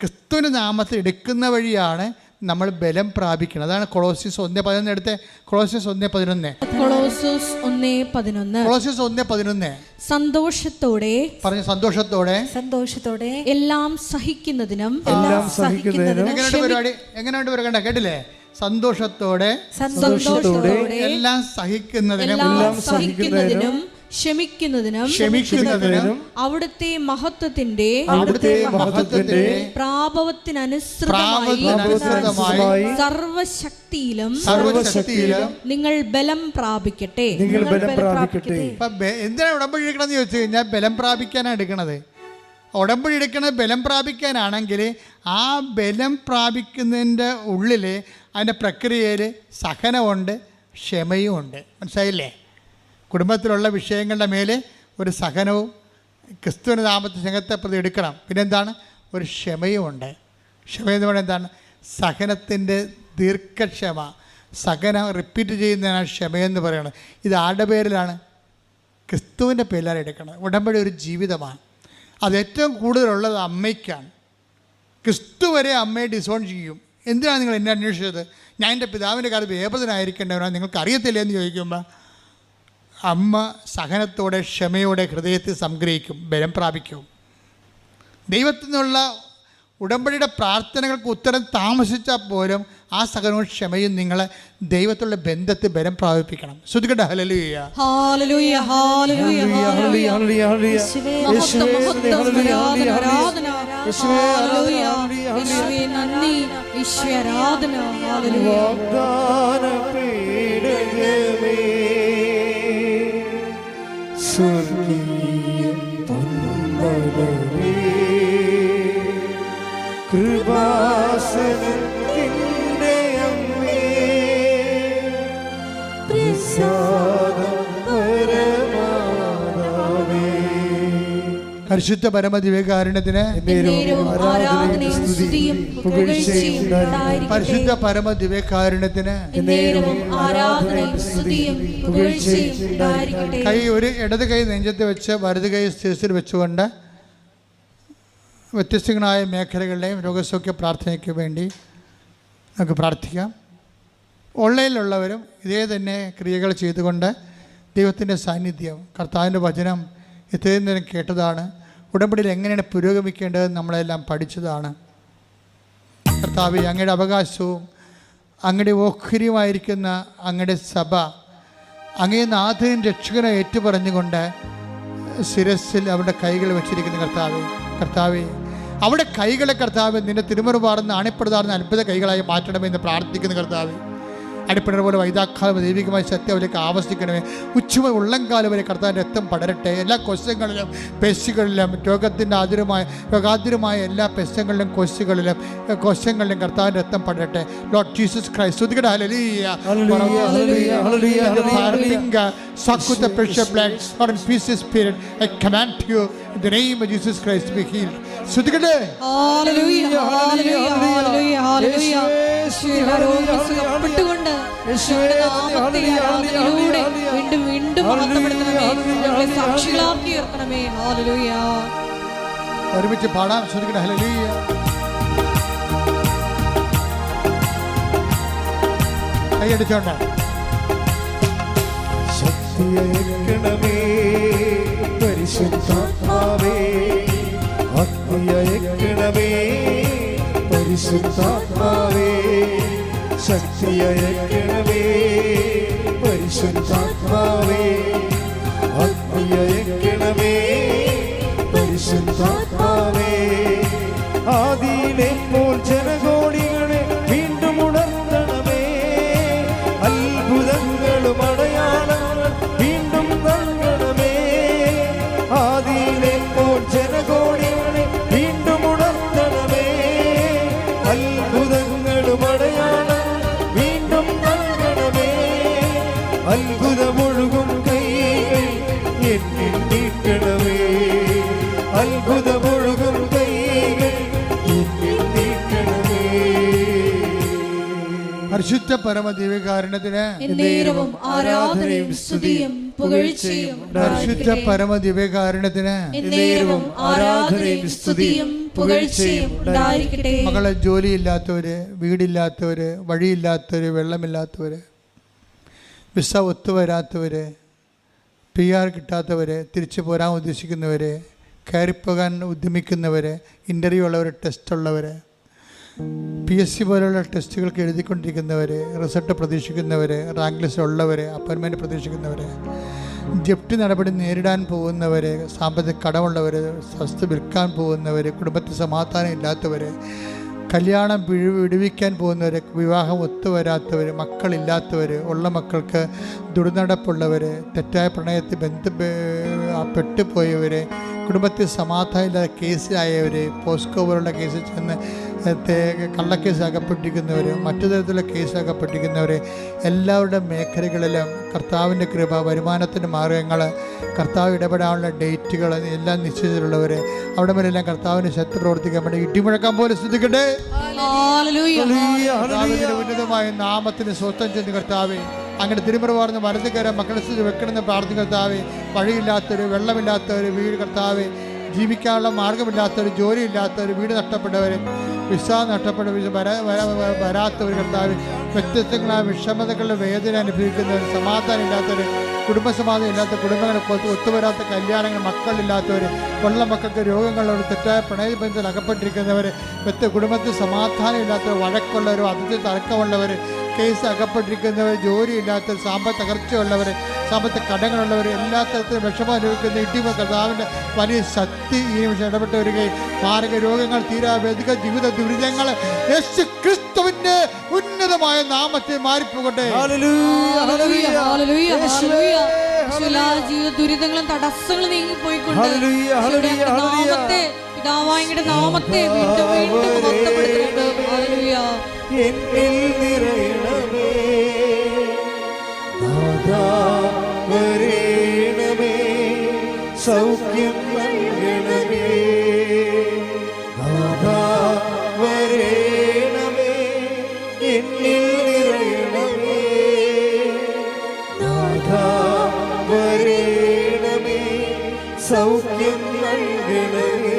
ക്രിസ്തുവിൻ്റെ നാമത്തിൽ എടുക്കുന്ന വഴിയാണ് നമ്മൾ ബലം പ്രാപിക്കുന്നത്. അതാണ് കൊളോസ്യസ് 1:11 എടുത്ത്. കൊളോസ്യസ് 1:11 സന്തോഷത്തോടെ പറഞ്ഞു. സന്തോഷത്തോടെ എല്ലാം സഹിക്കുന്നതിനും എങ്ങനെയുണ്ട് വരകണ്ട കേട്ടില്ലേ? സന്തോഷത്തോടെ എല്ലാം സഹിക്കുന്നതിനും ക്ഷമിക്കുന്നതിനും അവിടുത്തെ മഹത്വത്തിന്റെ പ്രാഭവത്തിനനുസൃതമായി സർവശക്തിയിലും നിങ്ങൾ ബലം പ്രാപിക്കട്ടെ. എന്തിനാണ് ഉടമ്പടി എടുക്കണമെന്ന് ചോദിച്ചു കഴിഞ്ഞാൽ ബലം പ്രാപിക്കാനാണ് എടുക്കണത്. ഉടമ്പടി എടുക്കണത് ബലം പ്രാപിക്കാനാണെങ്കിൽ ആ ബലം പ്രാപിക്കുന്നതിൻ്റെ ഉള്ളിൽ അതിൻ്റെ പ്രക്രിയയിൽ സഹനമുണ്ട്, ക്ഷമയും ഉണ്ട്. മനസ്സിലായില്ലേ? കുടുംബത്തിലുള്ള വിഷയങ്ങളുടെ മേലെ ഒരു സഹനവും ക്രിസ്തുവിൻ്റെ നാമത്തിൽ സ്നേഹത്തെ പ്രതി എടുക്കണം. പിന്നെന്താണ്? ഒരു ക്ഷമയുമുണ്ട്. ക്ഷമയെന്ന് പറയുന്നത് എന്താണ്? സഹനത്തിൻ്റെ ദീർഘക്ഷമ. സഹനം റിപ്പീറ്റ് ചെയ്യുന്നതിനാണ് ക്ഷമയെന്ന് പറയുന്നത്. ഇത് ആരുടെ പേരിലാണ്? ക്രിസ്തുവിൻ്റെ പേരിലാണ് എടുക്കുന്നത്. ഉടമ്പടി ഒരു ജീവിതമാണ്. അത് ഏറ്റവും കൂടുതലുള്ളത് അമ്മയ്ക്കാണ്. ക്രിസ്തു വരെ അമ്മയെ ഡിസോൺ ചെയ്യും. എന്തിനാണ് നിങ്ങൾ എന്നെ അന്വേഷിച്ചത്? ഞാൻ എൻ്റെ പിതാവിൻ്റെ കാലത്ത് വേപതനായിരിക്കേണ്ടവനാണ്, നിങ്ങൾക്ക് അറിയത്തില്ല എന്ന് ചോദിക്കുമ്പോൾ അമ്മ സഹനത്തോടെ ക്ഷമയോടെ ഹൃദയത്തിൽ സംഗ്രഹിക്കും, ബലം പ്രാപിക്കും. ദൈവത്തിൽ നിന്നുള്ള ഉടമ്പടിയുടെ പ്രാർത്ഥനകൾക്ക് ഉത്തരം താമസിച്ചാൽ പോലും ആ സഹനവും ക്ഷമയും നിങ്ങളെ ദൈവത്തിലുള്ള ബന്ധത്തിൽ ബലം പ്രാപിപ്പിക്കണം. ശ്രദ്ധിക്കട്ടെ. Hallelujah, hallelujah, hallelujah, hallelujah, hallelujah. കൃപാസനത്തിൻ്റെ അമ്മേ, പ്രസാദം പരമാവതാവേ, പരിശുദ്ധ പരമദിവ്യകാരുണ്യത്തിന് പരിശുദ്ധ പരമദിവ്യകാരുണ്യത്തിന് കൈ ഒരു ഇടത് കൈ നെഞ്ചത്ത് വെച്ച് വലത് കൈ ശിരസിൽ വെച്ചുകൊണ്ട് വ്യത്യസ്തങ്ങളായ മേഖലകളുടെയും രോഗസൗഖ്യ പ്രാർത്ഥനയ്ക്ക് വേണ്ടി നമുക്ക് പ്രാർത്ഥിക്കാം. ഓൺലൈനിലുള്ളവരും ഇതേ തന്നെ ക്രിയകൾ ചെയ്തുകൊണ്ട് ദൈവത്തിൻ്റെ സാന്നിധ്യം, കർത്താവിൻ്റെ വചനം ഇത്രയും നേരം കേട്ടതാണ്. ഉടമ്പടിയിൽ എങ്ങനെയാണ് പുരോഗമിക്കേണ്ടതെന്ന് നമ്മളെല്ലാം പഠിച്ചതാണ്. കർത്താവെ, അങ്ങയുടെ അവകാശവും അങ്ങയുടെ ഓഹരിയുമായിരിക്കുന്ന അങ്ങയുടെ സഭ അങ്ങേ നാഥനും രക്ഷകനെ ഏറ്റുപറഞ്ഞുകൊണ്ട് ശിരസിൽ അവരുടെ കൈകൾ വെച്ചിരിക്കുന്ന കർത്താവെ അവിടെ കൈകളെ കർത്താവ് നിന്റെ തിരുമുറുപാടുന്ന അണിപ്പെടുതാർന്ന അത്ഭുത കൈകളായി മാറ്റണമെന്ന് പ്രാർത്ഥിക്കുന്ന കർത്താവെ. അടിപ്പിണർ പോലെ വൈതാക്കാലം ദൈവികമായ സത്യം അവർക്ക് ആവശ്യിക്കണമേ. ഉച്ചമ ഉള്ളംകാലം വരെ കർത്താവിൻ്റെ രക്തം പടരട്ടെ. എല്ലാ കൊശങ്ങളിലും പെശുകളിലും രോഗാതിരമായ എല്ലാ പെശങ്ങളിലും കൊശങ്ങളിലും കർത്താവിൻ്റെ രക്തം പടരട്ടെ. Lord Jesus Christ, suck with the precious blood, Lord, and peace spirit, I command you in the name of Jesus Christ to be healed. Sudhikade. Hallelujah, hallelujah, hallelujah, hallelujah. സുഖപ്പെട്ടുകൊണ്ട് നാമത്തിലൂടെ വീണ്ടും വീണ്ടും മഹത്വപ്പെടുത്തണമേ, ഞങ്ങളെ സാക്ഷികളാക്കി ഉയർത്തണമേ. ഹല്ലേലൂയ. ഒരുമിച്ച് പാടാം. ശ്രദ്ധിക്കട്ടെ. ഹല്ലേലൂയ. കൈയടിച്ചോണ്ട് ശക്തിയയക്കണമേ പരിശുദ്ധാത്മാവേ, അഗ്നിയയക്കണമേ പരിശുദ്ധാത്മാവേ, ശക്തിയയക്കണമേ പരിശുദ്ധാത്മാവേ, അഗ്നിയയക്കണമേ പരിശുദ്ധാത്മാവേ. ആദിയിലെ പോൽ ജനകോടികളെ വീണ്ടും ഉണർത്തണമേ, അത്ഭുതങ്ങളും അടയാളങ്ങൾ വീണ്ടും നൽകണമേ. ആദിയിലെ പോൽ ജനകോടികളെ വീണ്ടും ഉണർത്തണമേ, അത്ഭുതങ്ങളും അടയാളങ്ങൾ വീണ്ടും നൽകണമേ. അത്ഭുതമൊഴുകും കൈകൾ എന്നിൽ നീട്ടണമേ, അത്ഭുതമൊഴുകും കൈകൾ എന്നിൽ നീട്ടണമേ. പരിശുദ്ധ പരമദിവ്യകാരുണ്യത്തിന് എന്നേരവും ആരാധനയും സ്തുതിയും പുകഴ്ചയും പരിശുദ്ധ പരമദിവ്യകാരുണ്യത്തിന് എന്നേരവും ആരാധനയും സ്തുതിയും പുകഴ്ചയും ഉണ്ടായിരിക്കട്ടെ. മകളെ, ജോലിയില്ലാത്തവര്, വീടില്ലാത്തവര്, വഴിയില്ലാത്തവര്, വെള്ളമില്ലാത്തവര്, വിസ ഒത്തുവരാത്തവര്, PR കിട്ടാത്തവര്, തിരിച്ചു പോരാൻ ഉദ്ദേശിക്കുന്നവര്, കയറിപ്പോകാൻ ഉദ്യമിക്കുന്നവര്, ഇൻ്റർവ്യൂ ഉള്ളവർ, ടെസ്റ്റ് ഉള്ളവർ, PSC പോലുള്ള ടെസ്റ്റുകൾക്ക് എഴുതിക്കൊണ്ടിരിക്കുന്നവർ, റിസൾട്ട് പ്രതീക്ഷിക്കുന്നവർ, റാങ്ക് ലിസ്റ്റ് ഉള്ളവർ, അപ്പോയിൻമെൻറ്റ് പ്രതീക്ഷിക്കുന്നവർ, ജപ്തി നടപടി നേരിടാൻ പോകുന്നവർ, സാമ്പത്തിക കടമുള്ളവർ, വസ്തു വിൽക്കാൻ പോകുന്നവർ, കുടുംബത്തിൽ സമാധാനം ഇല്ലാത്തവർ, കല്യാണം വിടുവിക്കാൻ പോകുന്നവർ, വിവാഹം ഒത്തുവരാത്തവർ, മക്കളില്ലാത്തവർ, ഉള്ള മക്കൾക്ക് ദുർനടപ്പുള്ളവർ, തെറ്റായ പ്രണയത്തിൽ പെട്ടുപോയവർ, കുടുംബത്തിൽ സമാധാനം ഇല്ലാതെ കേസിലായവർ, പോസ്കോ പോലുള്ള കേസിൽ ചെന്ന് കള്ളക്കേസ് അകപ്പെട്ടിരിക്കുന്നവർ, മറ്റു തരത്തിലുള്ള കേസ് അകപ്പെട്ടിരിക്കുന്നവർ, എല്ലാവരുടെ മേഖലകളിലും കർത്താവിൻ്റെ കൃപ, വരുമാനത്തിൻ്റെ മാർഗങ്ങൾ, കർത്താവ് ഇടപെടാനുള്ള ഡേറ്റുകൾ എല്ലാം നിശ്ചയിച്ചിട്ടുള്ളവർ, അവിടെ മേലെല്ലാം കർത്താവിൻ്റെ ശക്തി പ്രവർത്തിക്കാൻ വേണ്ടി ഇടിമുഴക്കാൻ പോലെ ശ്രദ്ധിക്കട്ടെ. ഉന്നതമായ നാമത്തിന് സ്വസ്ഥം ചെന്ന് കർത്താവെ, അങ്ങനെ തിരുമുറവാർന്ന് വലതുകരം മക്കളെ സ്ഥിതി വെക്കണമെന്ന് പ്രാർത്ഥിക്കുന്ന കർത്താവെ. വഴിയില്ലാത്തവർ, വെള്ളമില്ലാത്തവർ, വീട് കർത്താവെ, ജീവിക്കാനുള്ള മാർഗമില്ലാത്തവർ, ജോലിയില്ലാത്തവർ, വീട് നഷ്ടപ്പെട്ടവർ, വിസ നഷ്ടപ്പെട്ടവർ, വരാത്തവർ കർത്താവ്, വ്യത്യസ്തങ്ങളായ വിഷമതകളുടെ വേദന അനുഭവിക്കുന്നവർ, സമാധാനം ഇല്ലാത്തവർ, കുടുംബസമാധാനം ഇല്ലാത്ത കുടുംബങ്ങൾ, ഒത്തുവരാത്ത കല്യാണങ്ങൾ, മക്കളില്ലാത്തവർ, ഉള്ള മക്കൾക്ക് രോഗങ്ങളുള്ളവർ, തെറ്റായ പ്രണയബന്ധത്തിൽ അകപ്പെട്ടിരിക്കുന്നവർ, കുടുംബത്തിൽ സമാധാനം ഇല്ലാത്തവർ, വഴക്കുള്ളവർ, അതിഥി തർക്കമുള്ളവർ, കേസ് അകപ്പെട്ടിരിക്കുന്നവർ, ജോലിയില്ലാത്തവർ, സാമ്പത്തിക തകർച്ചയുള്ളവർ, സാമ്പത്തിക കടങ്ങളുള്ളവർ, എല്ലാ തരത്തിലും വിഷമം അനുഭവിക്കുന്ന ഇടിമ കർത്താവിൻ്റെ വലിയ ശക്തി ഈ നിമിഷം ഇടപെട്ട് വരികയും മാരക രോഗങ്ങൾ, തീരാവേദിക ജീവിത ദുരിതങ്ങൾ യേശു ക്രിസ്തുവിന്റെ ഉന്നതമായ നാമത്തെ മാറിപ്പോകട്ടെ. ജീവിത ദുരിതങ്ങളും തടസ്സങ്ങളും നീങ്ങിപ്പോയിക്കൊണ്ട് നാമത്തെ, പിതാവായുടെ നാമത്തെ വീണ്ടും വീണ്ടും മഹത്വപ്പെടുത്തട്ടെ. ഹല്ലേലൂയ. എന്നിൽ നിറയണമേ, നാഥാ വരേണമേ, സൗഖ്യം നൽകണമേ, നാഥാ വരേണമേ, എന്നിൽ നിറയണമേ, നാഥാ വരേണമേ, സൗഖ്യം നൽകണമേ.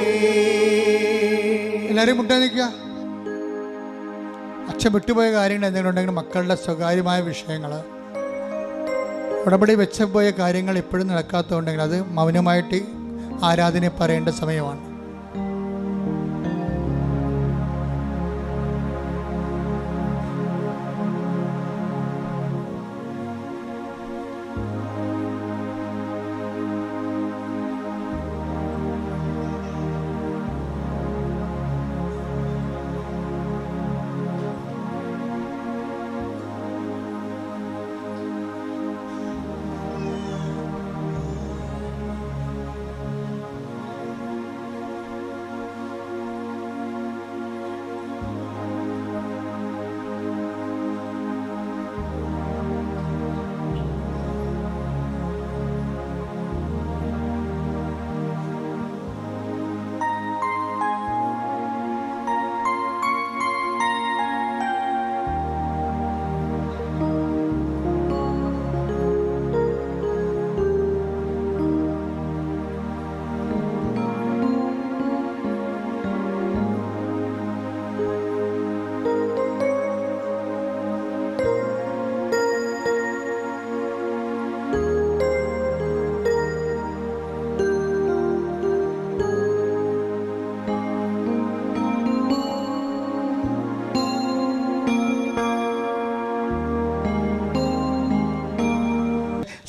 എല്ലാവരും മുട്ടാൻ നിൽക്കുക. അച്ഛൻ വിട്ടുപോയ കാര്യങ്ങൾ എന്തെങ്കിലും ഉണ്ടെങ്കിൽ മക്കളുടെ സ്വകാര്യമായ വിഷയങ്ങൾ, ഉടമ്പടി വെച്ച് പോയ കാര്യങ്ങൾ ഇപ്പോഴും നടക്കാത്തതുണ്ടെങ്കിൽ അത് മൗനമായിട്ട് ആരാധനയെ പറയേണ്ട സമയമാണ്.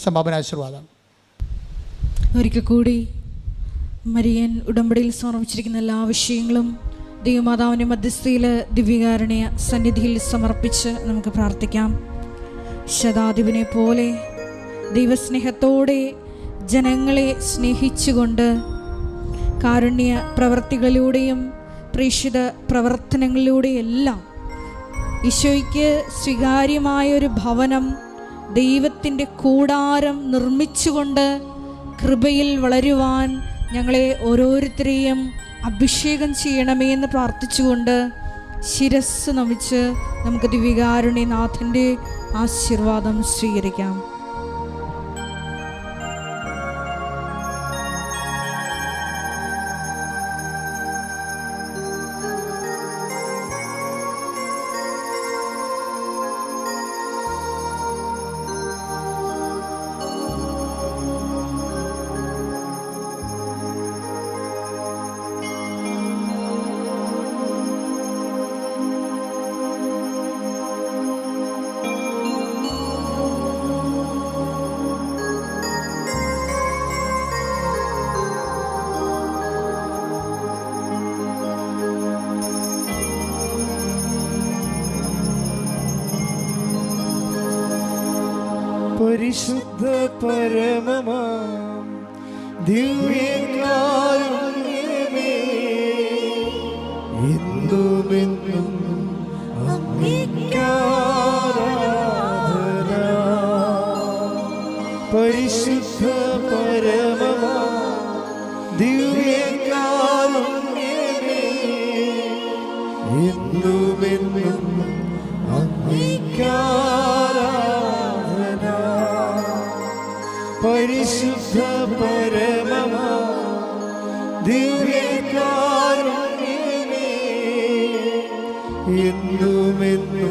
സമാപന ആശീർവാദം. ഒരിക്കൽ കൂടി മരിയൻ ഉടമ്പടിയിൽ സമർപ്പിച്ചിരിക്കുന്ന എല്ലാ വിഷയങ്ങളും ദൈവമാതാവിൻ്റെ മധ്യസ്ഥയിൽ ദിവ്യകാരുണ്യ സന്നിധിയിൽ സമർപ്പിച്ച് നമുക്ക് പ്രാർത്ഥിക്കാം. ശതാധിപനെ പോലെ ദൈവസ്നേഹത്തോടെ ജനങ്ങളെ സ്നേഹിച്ചുകൊണ്ട് കാരുണ്യ പ്രവർത്തികളിലൂടെയും പ്രേക്ഷിത പ്രവർത്തനങ്ങളിലൂടെയെല്ലാം ഈശോയ്ക്ക് സ്വീകാര്യമായൊരു ഭവനം, ദൈവത്തിൻ്റെ കൂടാരം നിർമ്മിച്ചുകൊണ്ട് കൃപയിൽ വളരുവാൻ ഞങ്ങളെ ഓരോരുത്തരെയും അഭിഷേകം ചെയ്യണമേ എന്ന് പ്രാർത്ഥിച്ചുകൊണ്ട് ശിരസ് നമിച്ച് നമുക്ക് ദിവ്യകാരുണ്യനാഥൻ്റെ ആശീർവാദം സ്വീകരിക്കാം. പരിശുദ്ധ പരമമാം ദിവ്യകാരുണ്യമേ, എന്നുമെന്നും അങ്ങേക്കാരാധന. പരിശുദ്ധ പരമമാം ദിവ്യകാരുണ്യമേ, എന്നുമെന്നും അങ്ങേക്കാരാധന. പരിശുദ്ധ പരമമാ ദിവ്യകാരുണ്യമേ, എന്നുമെന്നും